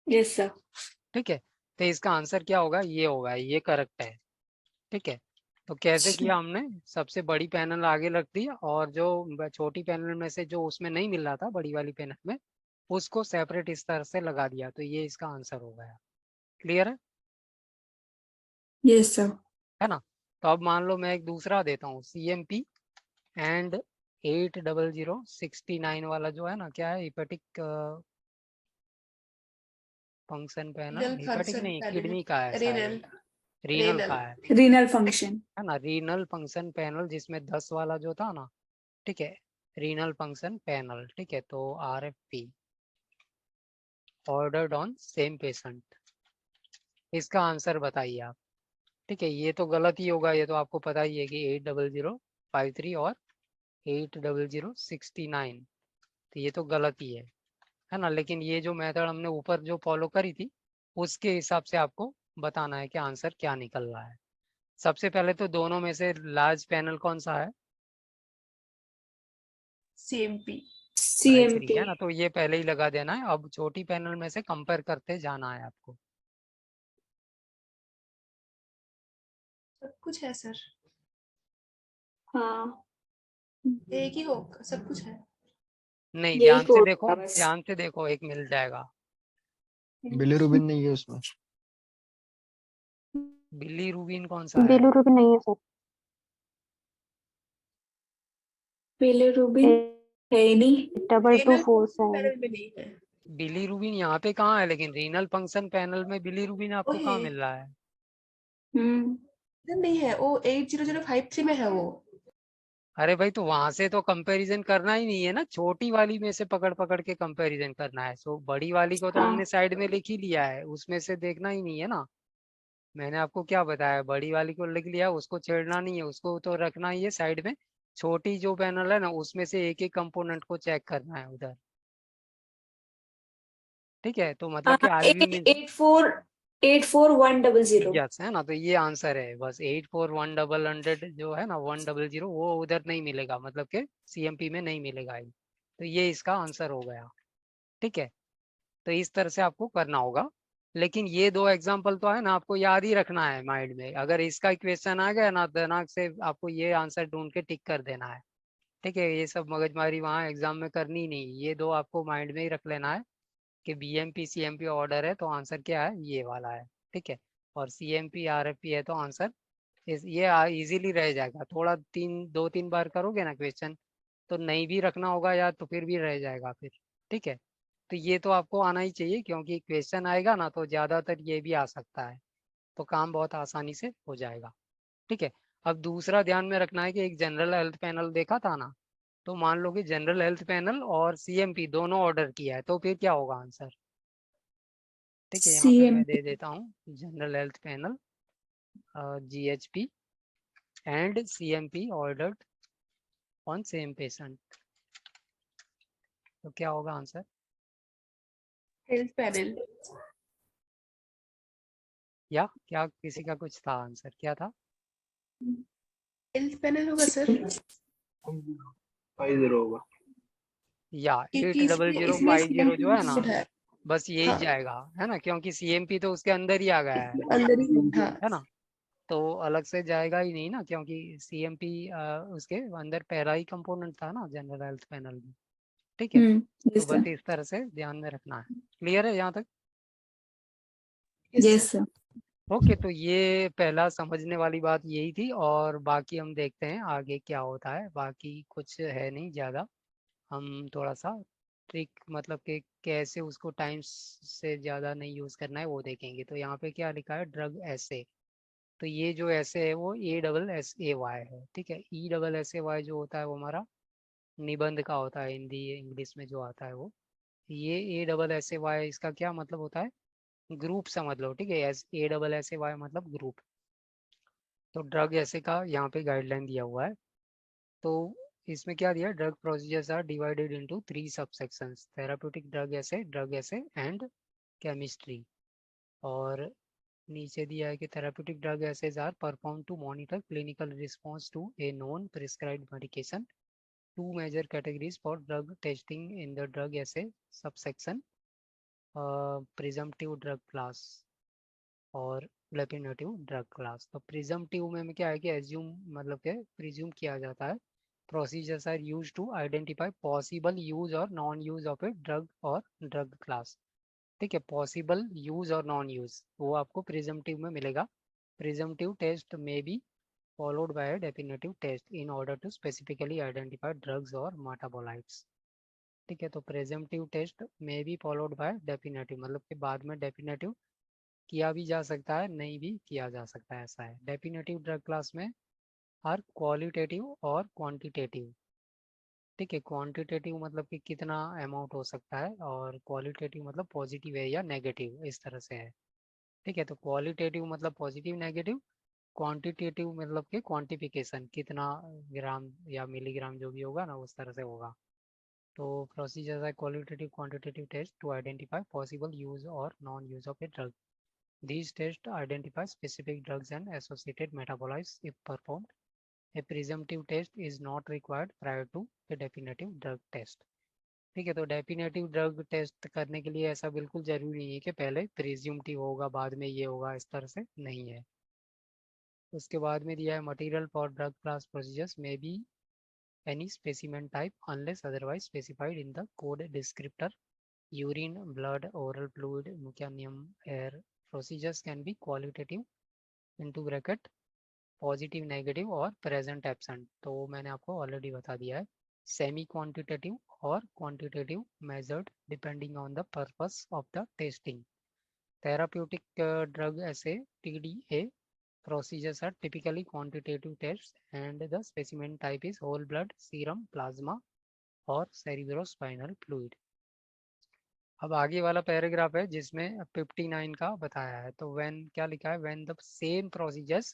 S1: Yes sir.
S2: ठीक है, तो इसका आंसर क्या होगा, ये होगा, ये करेक्ट है। ठीक है, तो कैसे किया हमने, सबसे बड़ी पैनल आगे रख दी, और जो छोटी पैनल में से जो उसमें नहीं मिल रहा था बड़ी वाली पैनल में, उसको सेपरेट इस तरह से लगा दिया, तो ये इसका आंसर हो गया। क्लियर है?
S1: Yes sir.
S2: है ना? तो अब मान लो मैं एक दूसरा देता हूँ, CMP एंड 80069 वाला जो है ना, क्या है, hepatic function panel,
S3: Renal
S2: hepatic
S3: function
S2: नहीं,
S3: panel.
S2: किडनी का है
S3: Renal.
S2: शायद, रीनल
S3: Renal.
S2: का है
S1: रीनल फंक्शन।
S2: ना, रीनल फंक्शन पैनल, जिसमें 10 वाला जो था ना। ठीक है, रीनल फंक्शन पैनल। ठीक है, तो RFP ordered on same patient, इसका आंसर बताइए आप। ठीक है, ये तो गलत ही होगा, ये तो आपको पता ही है कि 80053 और 80069, तो ये तो गलत ही है ना। लेकिन ये जो मेथड हमने ऊपर जो फॉलो करी थी, उसके हिसाब से आपको बताना है कि आंसर क्या निकल रहा है। सबसे पहले तो दोनों में से लार्ज पैनल कौन सा है?
S3: CMP.
S2: Primary
S1: CMP।
S2: है ना, तो ये पहले ही लगा देना है। अब छोटी पैनल में से कंपेयर करते जाना है आपको।
S3: सब कुछ है सर,
S1: हाँ,
S3: एक ही होगा, सब कुछ है।
S2: नहीं,
S1: यही
S2: ध्यान से
S1: कोड
S2: देखो,
S1: था बस।
S2: ध्यान से देखो, एक मिल जाएगा।
S4: बिलीरुबिन नहीं है उसमें।
S2: बिली रूबिन कौन सा है?
S5: बिलीरुबिन नहीं है सर।
S1: बिलीरुबिन है ही नहीं।
S5: 8247
S3: पैनल में नहीं है।
S2: बिली रूबिन यहाँ पे कहाँ है, लेकिन रीनल फंक्शन पैनल में बिली रूबिन
S3: वो
S2: आपको कहाँ
S3: है,
S2: मिल रहा है?
S3: नहीं है, वो 80053 में है वो।
S2: अरे भाई, तो वहां से तो कंपैरिजन करना ही नहीं है ना, छोटी वाली में से पकड़ पकड़ के कंपैरिजन करना है। सो बड़ी वाली को तो
S1: हाँ।
S2: हमने साइड में लिख ही लिया है, उसमें से देखना ही नहीं है ना। मैंने आपको क्या बताया, बड़ी वाली को लिख लिया, उसको छेड़ना नहीं है, उसको तो रखना ही है साइड में। छोटी जो पैनल है ना, उसमें से एक एक कंपोनेंट को चेक करना है उधर। ठीक है, तो मतलब कि RV में
S1: 8484100।
S2: यस है ना, तो ये आंसर है बस। 84100 जो है ना, 100 वो उधर नहीं मिलेगा, मतलब कि CMP में नहीं मिलेगा ये। तो ये इसका आंसर हो गया। ठीक है, तो इस तरह से आपको करना होगा। लेकिन ये दो एग्जाम्पल तो है ना, आपको याद ही रखना है माइंड में। अगर इसका क्वेश्चन आ गया ना, दिमाग से आपको ये आंसर ढूंढ के टिक कर देना है। ठीक है, ये सब मगजमारी वहाँ एग्जाम में करनी नहीं, ये दो आपको माइंड में ही रख लेना है कि BMP CMP ऑर्डर है तो आंसर क्या है, ये वाला है। ठीक है, और CMP RFP है तो आंसर ये इजीली रह जाएगा। थोड़ा 2-3 बार करोगे ना क्वेश्चन, तो नहीं भी रखना होगा याद, तो फिर भी रह जाएगा फिर। ठीक है, तो ये तो आपको आना ही चाहिए, क्योंकि क्वेश्चन आएगा ना तो ज़्यादातर ये भी आ सकता है, तो काम बहुत आसानी से हो जाएगा। ठीक है, अब दूसरा ध्यान में रखना है कि एक जनरल हेल्थ पैनल देखा था ना, तो मान लो कि जनरल हेल्थ पैनल और CMP दोनों ऑर्डर किया है, तो फिर क्या होगा आंसर? ठीक है, यहाँ पे मैं
S1: CMP।
S2: दे देता हूँ, general health panel GHP and CMP ordered on same patient, तो क्या होगा आंसर?
S3: Health panel.
S2: या क्या किसी का कुछ था आंसर, क्या था?
S3: हेल्थ पैनल होगा सर,
S4: 50 होगा।
S2: या
S3: क्योंकि इसमें इसमें
S2: 80050 जो है ना,
S3: CMP है।
S2: बस यही
S3: हाँ,
S2: जाएगा, है ना, क्योंकि CMP तो उसके अंदर ही आ गया
S3: अंदर ही है, हाँ।
S2: है ना। तो अलग से जाएगा ही नहीं ना, क्योंकि CMP उसके अंदर पहला ही कंपोनेंट था ना जनरल हेल्थ पैनल में। ठीक है, तो
S1: यस
S2: बस
S1: सर।
S2: इस तरह से ध्यान में रखना है। क्लियर है यहाँ तक?
S3: Yes
S1: yes
S3: sir.
S1: Sir.
S2: Okay, तो ये पहला समझने वाली बात यही थी, और बाकी हम देखते हैं आगे क्या होता है। बाकी कुछ है नहीं ज़्यादा, हम थोड़ा सा ट्रिक मतलब कि कैसे उसको टाइम से ज़्यादा नहीं यूज़ करना है वो देखेंगे। तो यहाँ पे क्या लिखा है, ड्रग ऐसे। तो ये जो ऐसे है वो ASSAY है, ठीक है। ESSAY जो होता है वो हमारा निबंध का होता है, हिंदी इंग्लिश में जो आता है वो। ये ASSAY इसका क्या मतलब होता है, ग्रुप समझ लो, ठीक है। ASSAY मतलब ग्रुप। तो ड्रग ऐसे का यहाँ पे गाइडलाइन दिया हुआ है। तो इसमें क्या दिया, drug procedures are divided into 3 subsections, therapeutic drug assay and chemistry. और नीचे दिया है कि therapeutic drug assays are perform to monitor clinical response to a non prescribed medication. Two major categories for drug testing in the drug assay subsection, presumptive drug class और definitive drug class. तो presumptive में क्या है कि assume मतलब के presume किया जाता है, procedures are used to identify possible use और non use of a drug और ड्रग क्लास, ठीक है। पॉसिबल यूज और नॉन यूज वो आपको प्रिजम्पटिव में मिलेगा। प्रिजम्पटिव टेस्ट में B followed by a definitive test in order to specifically identify drugs or metabolites, ठीक है। तो प्रेजेंटिव टेस्ट में भी फॉलोड बाय डेफिनेटिव, मतलब कि बाद में डेफिनेटिव किया भी जा सकता है, नहीं भी किया जा सकता है, ऐसा है। डेफिनेटिव ड्रग क्लास में हर क्वालिटेटिव और क्वांटिटेटिव, ठीक है। क्वांटिटेटिव मतलब कि कितना अमाउंट हो सकता है, और क्वालिटेटिव मतलब पॉजिटिव है या नेगेटिव, इस तरह से है, ठीक है। तो क्वालिटेटिव मतलब पॉजिटिव नेगेटिव, क्वांटिटेटिव मतलब कि क्वांटिफिकेशन, कितना ग्राम या मिलीग्राम जो भी होगा ना उस तरह से होगा। तो प्रोसीजर्स है qualitative quantitative test to identify possible use और non use of a drug. These tests identify specific drugs and associated metabolites if performed. A presumptive test is not required prior to a definitive drug test. ठीक है। तो definitive drug test करने के लिए ऐसा बिल्कुल जरूरी नहीं है कि पहले प्रिज्यूमटिव होगा बाद में ये होगा, इस तरह से नहीं है। उसके बाद में दिया है material for drug class procedures में be any specimen type unless otherwise specified in the code descriptor. Urine, blood, oral fluid, meconium, hair. Procedures can be qualitative into bracket positive negative और प्रेजेंट एब्सेंट। तो मैंने आपको already बता दिया है। Semi quantitative और quantitative measured depending on the purpose of the testing. Therapeutic drug ऐसे TDA procedures are typically quantitative tests and the specimen type is whole blood, serum, plasma और cerebrospinal fluid। अब आगे वाला paragraph है जिसमें 59 का बताया है। तो when क्या लिखा है, when the same procedures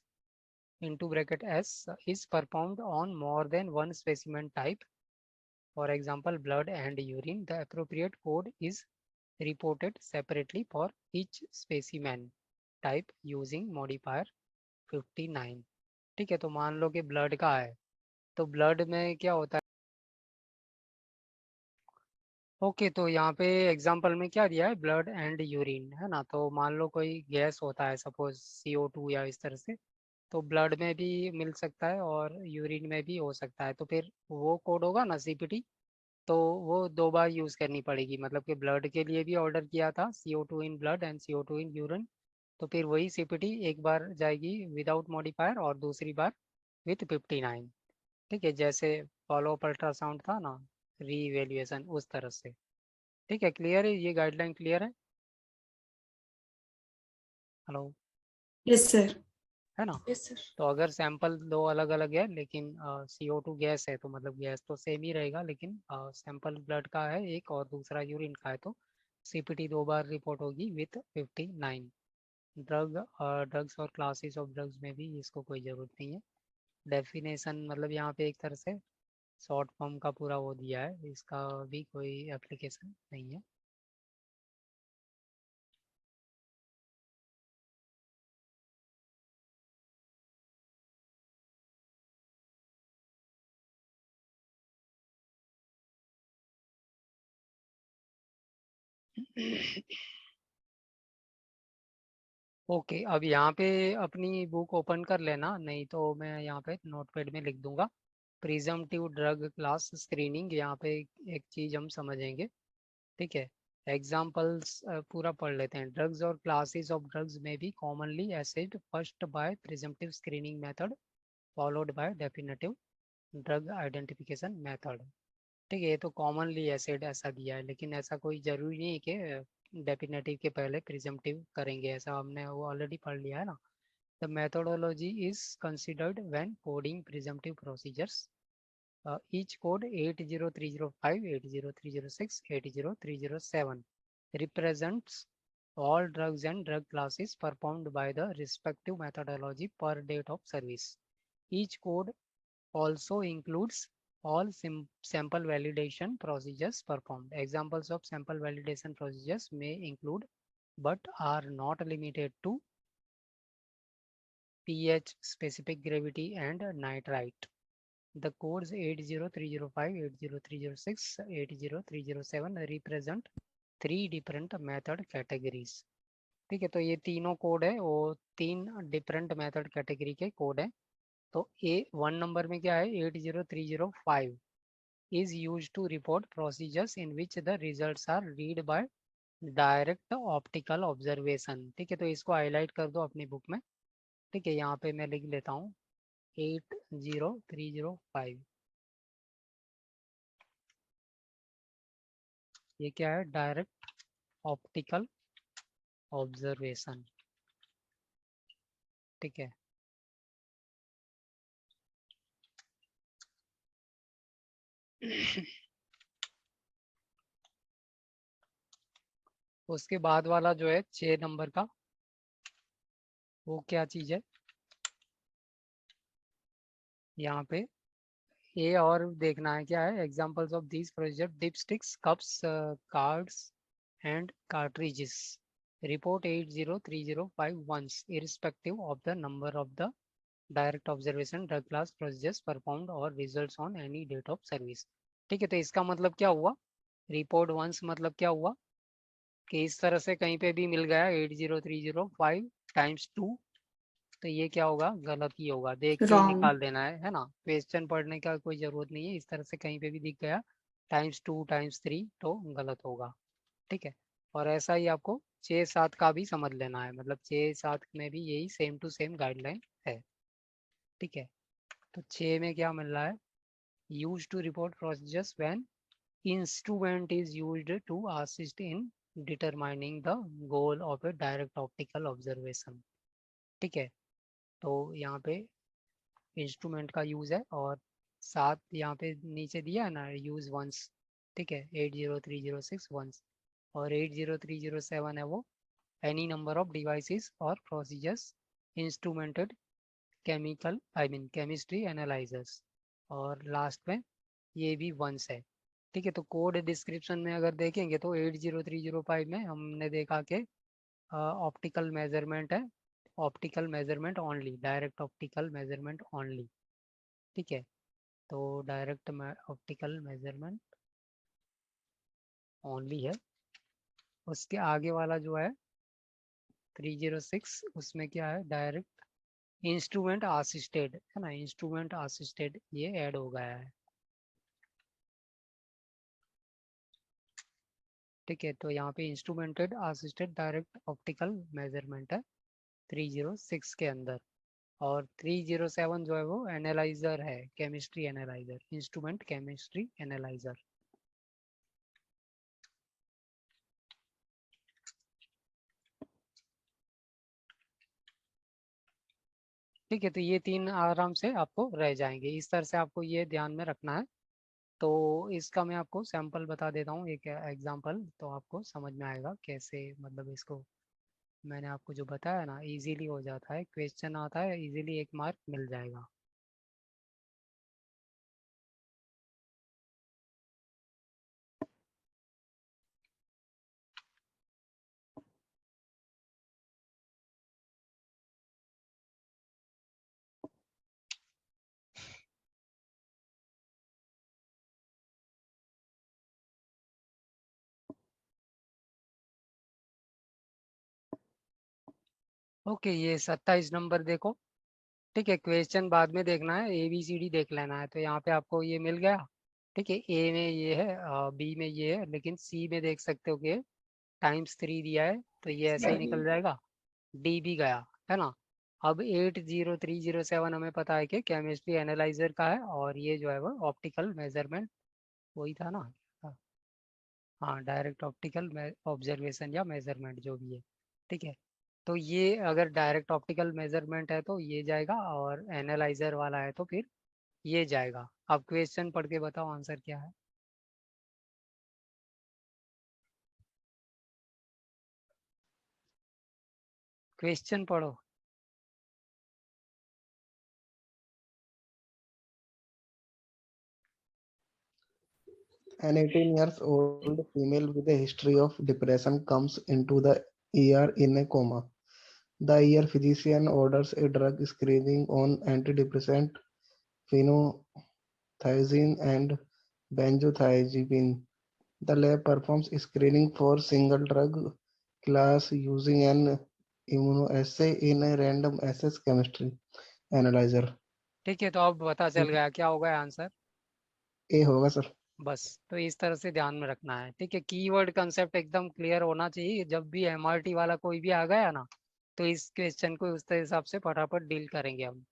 S2: into bracket S is performed on more than one specimen type, for example blood and urine, the appropriate code is reported separately for each specimen type using modifier 59, ठीक है। तो मान लो कि blood का है, तो blood में क्या होता है, ओके। तो यहाँ पे एग्जांपल में क्या दिया है, ब्लड एंड यूरिन है ना। तो मान लो कोई गैस होता है सपोज CO2 या इस तरह से, तो ब्लड में भी मिल सकता है और यूरिन में भी हो सकता है। तो फिर वो कोड होगा ना CPT, तो वो 2 बार यूज़ करनी पड़ेगी। मतलब कि ब्लड के लिए भी ऑर्डर किया था CO2 in blood and CO2 in urine, तो फिर वही CPT एक बार जाएगी विदाउट मॉडिफायर और दूसरी बार विथ 59, ठीक है। जैसे फॉलो अप अल्ट्रासाउंड था ना, रीवैल्यूएशन, उस तरह से, ठीक है। क्लियर है, ये गाइडलाइन क्लियर है, हेलो,
S1: यस सर।
S2: है ना।
S3: Yes, sir.
S2: तो अगर सैंपल 2 अलग अलग है लेकिन CO2 गैस है, तो मतलब गैस तो सेम ही रहेगा, लेकिन सैंपल ब्लड का है एक और दूसरा यूरिन का है, तो CPT 2 बार रिपोर्ट होगी विथ 59। ड्रग्स और क्लासेस ऑफ ड्रग्स में भी इसको कोई ज़रूरत नहीं है। डेफिनेशन मतलब यहाँ पे एक तरह से शॉर्ट फॉर्म का पूरा वो दिया है, इसका भी कोई एप्लीकेशन नहीं है। ओके, अब यहाँ पे अपनी बुक ओपन कर लेना, नहीं तो मैं यहाँ पे नोटपैड में लिख दूंगा। प्रिजम्पटिव ड्रग क्लास स्क्रीनिंग, यहाँ पे एक चीज़ हम समझेंगे, ठीक है। एग्जाम्पल्स पूरा पढ़ लेते हैं। ड्रग्स और क्लासेस ऑफ ड्रग्स में भी commonly asset first by presumptive screening method followed by definitive drug identification method. ठीक है, ये तो कॉमनली एसिड ऐसा दिया है, लेकिन ऐसा कोई जरूरी नहीं है कि डेफिनेटिव के पहले प्रिजम्पटिव करेंगे, ऐसा हमने वो ऑलरेडी पढ़ लिया है ना। The methodology is considered when coding presumptive procedures. Each code 80305, 80306, 80307 represents all drugs and drug classes performed by the respective methodology per date of service. Each code also includes all sample validation procedures performed. Examples of sample validation procedures may include, but are not limited to, pH, specific gravity, and nitrite. The codes 80305, 80306, 80307 represent 3 different method categories. ठीक है, तो ये तीनों code है वो 3 different method category के code है। तो ए 1 नंबर में क्या है, 80305 is used to report procedures in which the results are read by direct optical observation। ठीक है, तो इसको हाईलाइट कर दो अपनी बुक में। ठीक है, यहाँ पे मैं लिख लेता हूँ 80305। ये क्या है, डायरेक्ट ऑप्टिकल ऑब्जर्वेशन। ठीक है, उसके बाद वाला जो है 6 नंबर का, वो क्या चीज है, यहाँ पे ये और देखना है क्या है। Examples of these procedure, dipsticks, cups, cards and cartridges report 80305 once irrespective of the number of the direct observation drug class procedures performed or results on any date of service। ठीक है, तो इसका मतलब क्या हुआ, रिपोर्ट वंस मतलब क्या हुआ कि इस तरह से कहीं पे भी मिल गया 80305 टाइम्स 2, तो ये क्या होगा, गलत ही होगा, देख के ही
S1: Wrong.
S2: निकाल देना है ना। क्वेश्चन पढ़ने का कोई जरूरत नहीं है, इस तरह से कहीं पे भी दिख गया टाइम्स 2 टाइम्स 3 तो गलत होगा। ठीक है, और ऐसा ही आपको 6-7 का भी समझ लेना है, मतलब 6-7 में भी यही सेम टू सेम गाइडलाइन है। ठीक है, तो 6 में क्या मिल रहा है, use to report procedures when instrument is used to assist in determining the goal of a direct optical observation। ठीक है, तो यहाँ पे इंस्ट्रूमेंट का यूज है, और साथ यहाँ पे नीचे दिया है ना यूज वंस। ठीक है, 80306 वंस, और 80307 है वो एनी नंबर ऑफ डिवाइसेस और procedures instrumented chemical chemistry analysers, और लास्ट में ये भी वंस है। ठीक है, तो कोड डिस्क्रिप्शन में अगर देखेंगे तो 80305 में हमने देखा कि ऑप्टिकल मेजरमेंट है, optical measurement only, direct optical measurement only. ठीक है, तो डायरेक्ट ऑप्टिकल मेजरमेंट ओनली है। उसके आगे वाला जो है 306, उसमें क्या है, डायरेक्ट इंस्ट्रूमेंट असिस्टेड है ना, इंस्ट्रूमेंट असिस्टेड ये ऐड हो गया है। ठीक है, तो यहाँ पे instrumented assisted direct optical measurement है 306 के अंदर, और 307 जो है वो एनालाइजर है, chemistry analyser, instrument chemistry analyser. ठीक है, तो ये 3 आराम से आपको रह जाएंगे, इस तरह से आपको ये ध्यान में रखना है। तो इसका मैं आपको सैंपल बता देता हूँ, एक एग्जांपल, तो आपको समझ में आएगा कैसे, मतलब इसको मैंने आपको जो बताया ना इजीली हो जाता है, क्वेश्चन आता है इजीली 1 मार्क मिल जाएगा। ओके, ये 27 नंबर देखो। ठीक है, क्वेश्चन बाद में देखना है, ABCD देख लेना है। तो यहाँ पे आपको ये मिल गया। ठीक है, ए में ये है, बी में ये है, लेकिन सी में देख सकते हो कि टाइम्स 3 दिया है, तो ये ऐसे ही निकल जाएगा। डी भी गया है ना। अब 80307 हमें पता है कि केमिस्ट्री एनालाइजर का है, और ये जो है वो ऑप्टिकल मेजरमेंट वही था ना। हाँ, डायरेक्ट ऑप्टिकल ऑब्जर्वेशन या मेजरमेंट जो भी है, ठीक है। तो ये अगर डायरेक्ट ऑप्टिकल मेजरमेंट है तो ये जाएगा, और एनालाइजर वाला है तो फिर ये जाएगा। अब क्वेश्चन पढ़ के बताओ आंसर क्या है। क्वेश्चन पढ़ो।
S4: An 18 years old female with a history of depression comes into the ER in a coma. The ER physician orders a drug screening on antidepressant, phenothiazine, and benzodiazepine. The lab performs screening for single drug class using an immunoassay in a random access chemistry analyzer.
S2: ठीक है, तो अब पता चल गया क्या होगा answer.
S4: ए होगा सर।
S2: बस, तो इस तरह से ध्यान में रखना है, ठीक है। कीवर्ड कंसेप्ट एकदम क्लियर होना चाहिए। जब भी एमआरटी वाला कोई भी आ गया ना, तो इस क्वेश्चन को उस हिसाब से फटाफट डील करेंगे हम,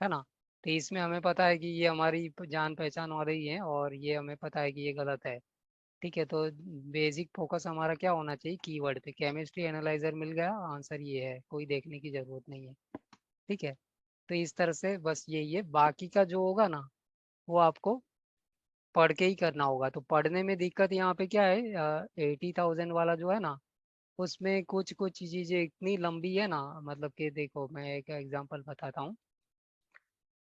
S2: है ना। तो इसमें हमें पता है कि ये हमारी जान पहचान वाले ही है, और ये हमें पता है कि ये गलत है, ठीक है। तो बेसिक फोकस हमारा क्या होना चाहिए, कीवर्ड पे। केमिस्ट्री एनालाइजर मिल गया, आंसर ये है, कोई देखने की जरूरत नहीं है, ठीक है। तो इस तरह से बस यही है। बाकी का जो होगा ना, वो आपको पढ़ के ही करना होगा। तो पढ़ने में दिक्कत यहाँ पे क्या है, 80,000 वाला जो है ना, उसमें कुछ कुछ चीजें इतनी लंबी है ना, मतलब कि देखो मैं एक एग्जांपल बताता हूँ।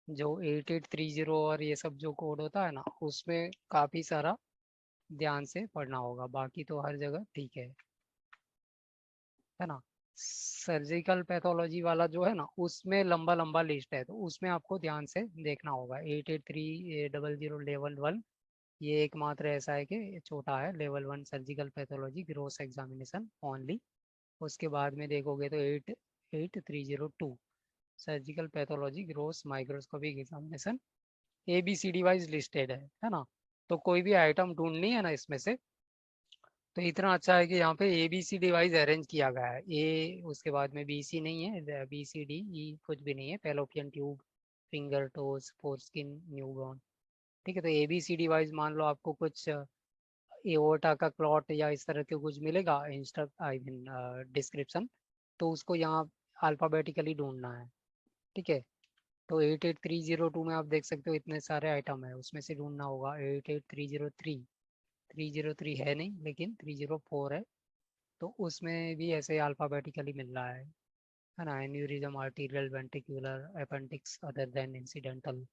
S2: जो 8830 और ये सब जो कोड होता है ना, उसमें काफी सारा ध्यान से पढ़ना होगा। बाकी तो हर जगह ठीक है ना। सर्जिकल पैथोलॉजी वाला जो है ना, उसमें लंबा लंबा लिस्ट है, तो उसमें आपको ध्यान से देखना होगा। 8830 लेवल 1, ये एकमात्र ऐसा है कि ये छोटा है, level 1 surgical pathology gross examination only. उसके बाद में देखोगे तो 88302 surgical pathology gross microscopic examination, ABCD wise listed है ना। तो कोई भी आइटम ढूंढनी है ना इसमें से, तो इतना अच्छा है कि यहाँ पे ABCD वाइज अरेंज किया गया है। ए, उसके बाद में BC नहीं है, BCD कुछ भी नहीं है, fallopian tube, finger toes, foreskin, newborn, ठीक है। तो ABCD वाइज मान लो आपको कुछ एओर्टा का क्लॉट या इस तरह के कुछ मिलेगा, आई मीन डिस्क्रिप्शन, तो उसको यहाँ अल्फाबेटिकली ढूंढना है, ठीक है। तो 88302 में आप देख सकते हो इतने सारे आइटम है, उसमें से ढूंढना होगा। 88303, 303 है नहीं, लेकिन 304 है, तो उसमें भी ऐसे अल्फाबेटिकली मिल रहा है ना। Aneurysm, arterial, ventricular, appendix, other than incidental.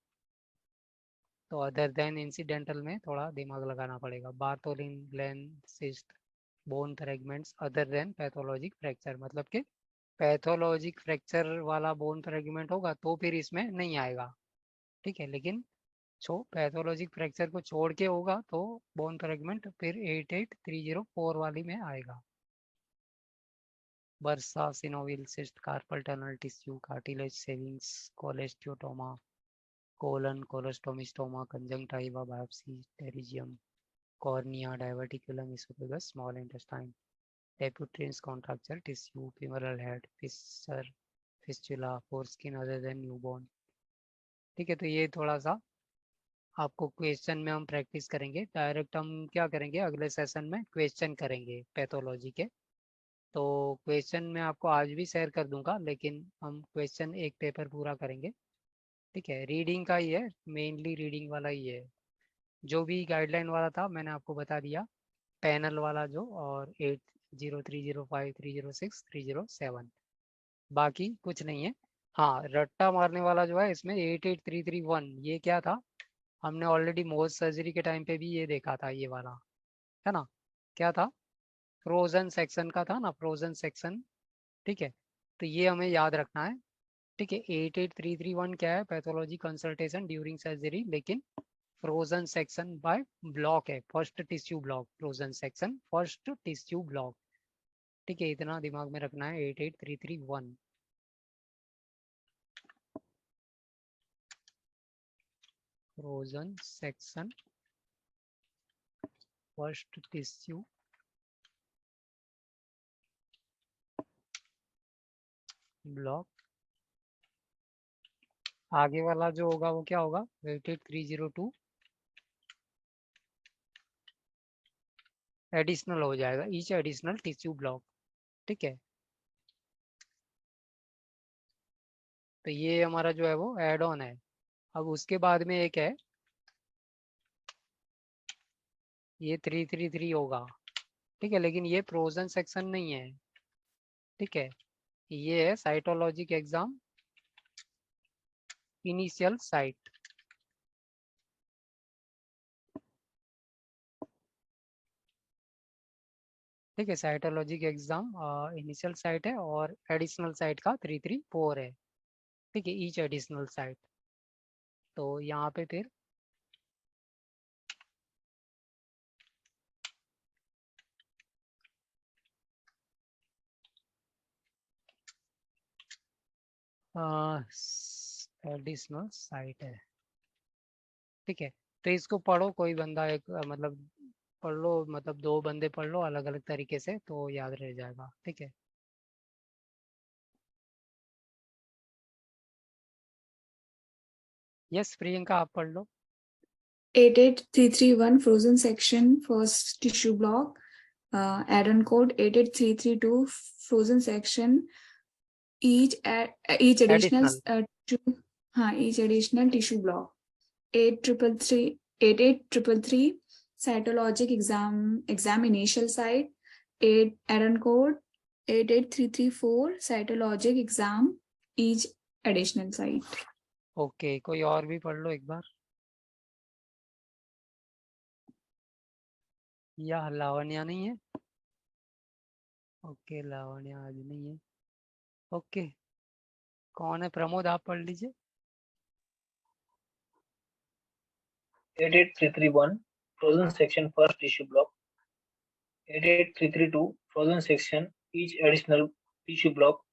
S2: तो अदर देन इंसिडेंटल में थोड़ा दिमाग लगाना पड़ेगा। Bartholin, gland, cyst, bone fragments, other than pathologic fracture, मतलब कि पैथोलॉजिक फ्रैक्चर वाला बोन फ्रेगमेंट होगा तो फिर इसमें नहीं आएगा, ठीक है। लेकिन पैथोलॉजिक फ्रैक्चर को छोड़ के होगा तो बोन फ्रेगमेंट फिर 88304 वाली में आएगा। Bursa, synovial, cyst, carpal tunnel tissue, cartilage, shavings, cholesteatoma, colon, colostomy stoma, conjunctiva, biopsy, pterygium, cornea, diverticulum, oesophagus, small intestine, Dupuytren's contracture tissue, femoral head, fissure, fistula, foreskin other than newborn, ठीक है। तो ये थोड़ा सा आपको क्वेश्चन में हम practice करेंगे। डायरेक्ट हम क्या करेंगे, अगले सेशन में क्वेश्चन करेंगे पैथोलॉजी के। तो क्वेश्चन मैं आपको आज भी शेयर कर दूंगा, लेकिन हम क्वेश्चन एक पेपर पूरा करेंगे, ठीक है। रीडिंग का ही है, मेनली रीडिंग वाला ही है। जो भी गाइडलाइन वाला था मैंने आपको बता दिया, पैनल वाला जो, और 80305 306 307, बाकी कुछ नहीं है। हाँ, रट्टा मारने वाला जो है इसमें 88331, ये क्या था, हमने ऑलरेडी मोज सर्जरी के टाइम पे भी ये देखा था, ये वाला, है ना। क्या था, फ्रोजन सेक्शन का था ना, फ्रोजन सेक्शन, ठीक है। तो ये हमें याद रखना है, ठीक है। 88331 क्या है, पैथोलॉजी कंसल्टेशन ड्यूरिंग सर्जरी, लेकिन फ्रोजन सेक्शन बाय ब्लॉक है, first tissue block, frozen section first tissue block, ठीक है। इतना दिमाग में रखना है, 88331। Frozen section first tissue block. आगे वाला जो होगा वो क्या होगा, 88302 एडिशनल हो जाएगा, ईच एडिशनल टिश्यू ब्लॉक। ठीक है, तो ये हमारा जो है वो एड ऑन है। अब उसके बाद में एक है, ये 333 होगा। ठीक है, लेकिन ये फ्रोजन सेक्शन नहीं है। ठीक है, ये है साइटोलॉजिक एग्जाम इनिशियल साइट। ठीक है, साइटोलॉजिक एग्जाम इनिशियल साइट है और एडिशनल साइट का 334 है। ठीक है, ईच एडिशनल साइट। तो यहाँ पे फिर एडिशनल साइट है। ठीक है, तो इसको पढ़ो, कोई बंदा एक मतलब पढ़ लो, मतलब 2 बंदे पढ़ लो अलग अलग तरीके से, तो याद रह जाएगा। ठीक है, यस प्रियंका आप पढ़ लो।
S1: 88331 frozen section first tissue block, add-on code 88332 frozen section each additional
S2: additional
S1: each additional tissue block 8833 cytologic exam initial site 8 add-on code 88334 cytologic exam each additional site.
S2: Okay, कोई और भी पढ़ लो एक बार, या लावण्या नहीं है? ओके, लावण्या आज नहीं है। ओके, कौन है? प्रमोद आप पढ़ लीजिए।
S6: 88331 frozen section first tissue block, 88332 frozen section each additional tissue block,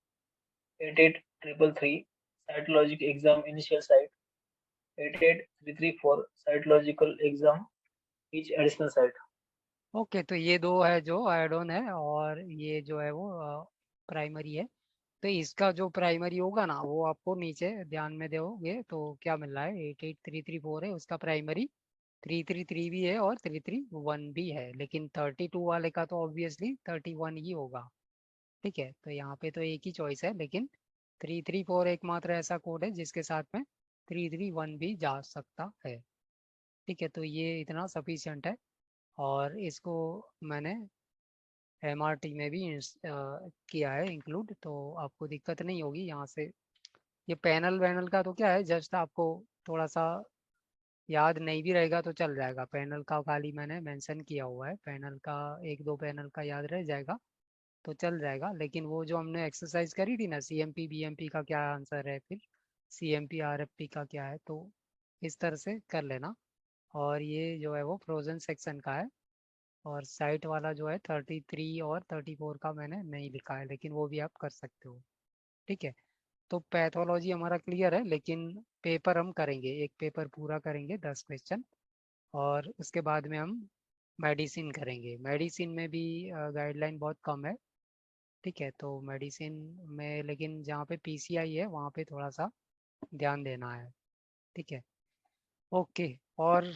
S6: 88333 cytologic exam initial site, 88334 cytological exam each additional site.
S2: Okay, तो ये 2 है जो एड ऑन है और ये जो है वो प्राइमरी है। तो इसका जो प्राइमरी होगा ना वो आपको नीचे ध्यान में दोगे तो क्या मिल रहा है, 88334 है उसका प्राइमरी, 333 भी है और 331 भी है, लेकिन 32 वाले का तो ऑब्वियसली 31 ही होगा। ठीक है, तो यहाँ पे तो एक ही चॉइस है, लेकिन 334 एकमात्र ऐसा कोड है जिसके साथ में 331 भी जा सकता है। ठीक है, तो ये इतना सफिशिएंट है और इसको मैंने MRT में भी किया है इंक्लूड, तो आपको दिक्कत नहीं होगी यहाँ से। ये पैनल वैनल का तो क्या है, जस्ट आपको थोड़ा सा याद नहीं भी रहेगा तो चल जाएगा। पैनल का खाली मैंने मेंशन किया हुआ है, पैनल का 1-2 पैनल का याद रह जाएगा तो चल जाएगा। लेकिन वो जो हमने एक्सरसाइज करी थी ना, CMP BMP का क्या आंसर है, फिर CMP RFP का क्या है, तो इस तरह से कर लेना। और ये जो है वो फ्रोजन सेक्शन का है और साइट वाला जो है 33 और 34 का मैंने नहीं लिखा है, लेकिन वो भी आप कर सकते हो। ठीक है, तो पैथोलॉजी हमारा क्लियर है, लेकिन पेपर हम करेंगे, एक पेपर पूरा करेंगे 10 क्वेश्चन, और उसके बाद में हम मेडिसिन करेंगे। मेडिसिन में भी गाइडलाइन बहुत कम है। ठीक है, तो मेडिसिन में लेकिन जहाँ पे PCI है वहाँ पे थोड़ा सा ध्यान देना है। ठीक है, ओके। और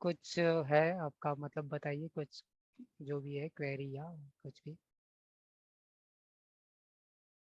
S2: कुछ है आपका, मतलब बताइए कुछ जो भी है क्वेरी या कुछ भी।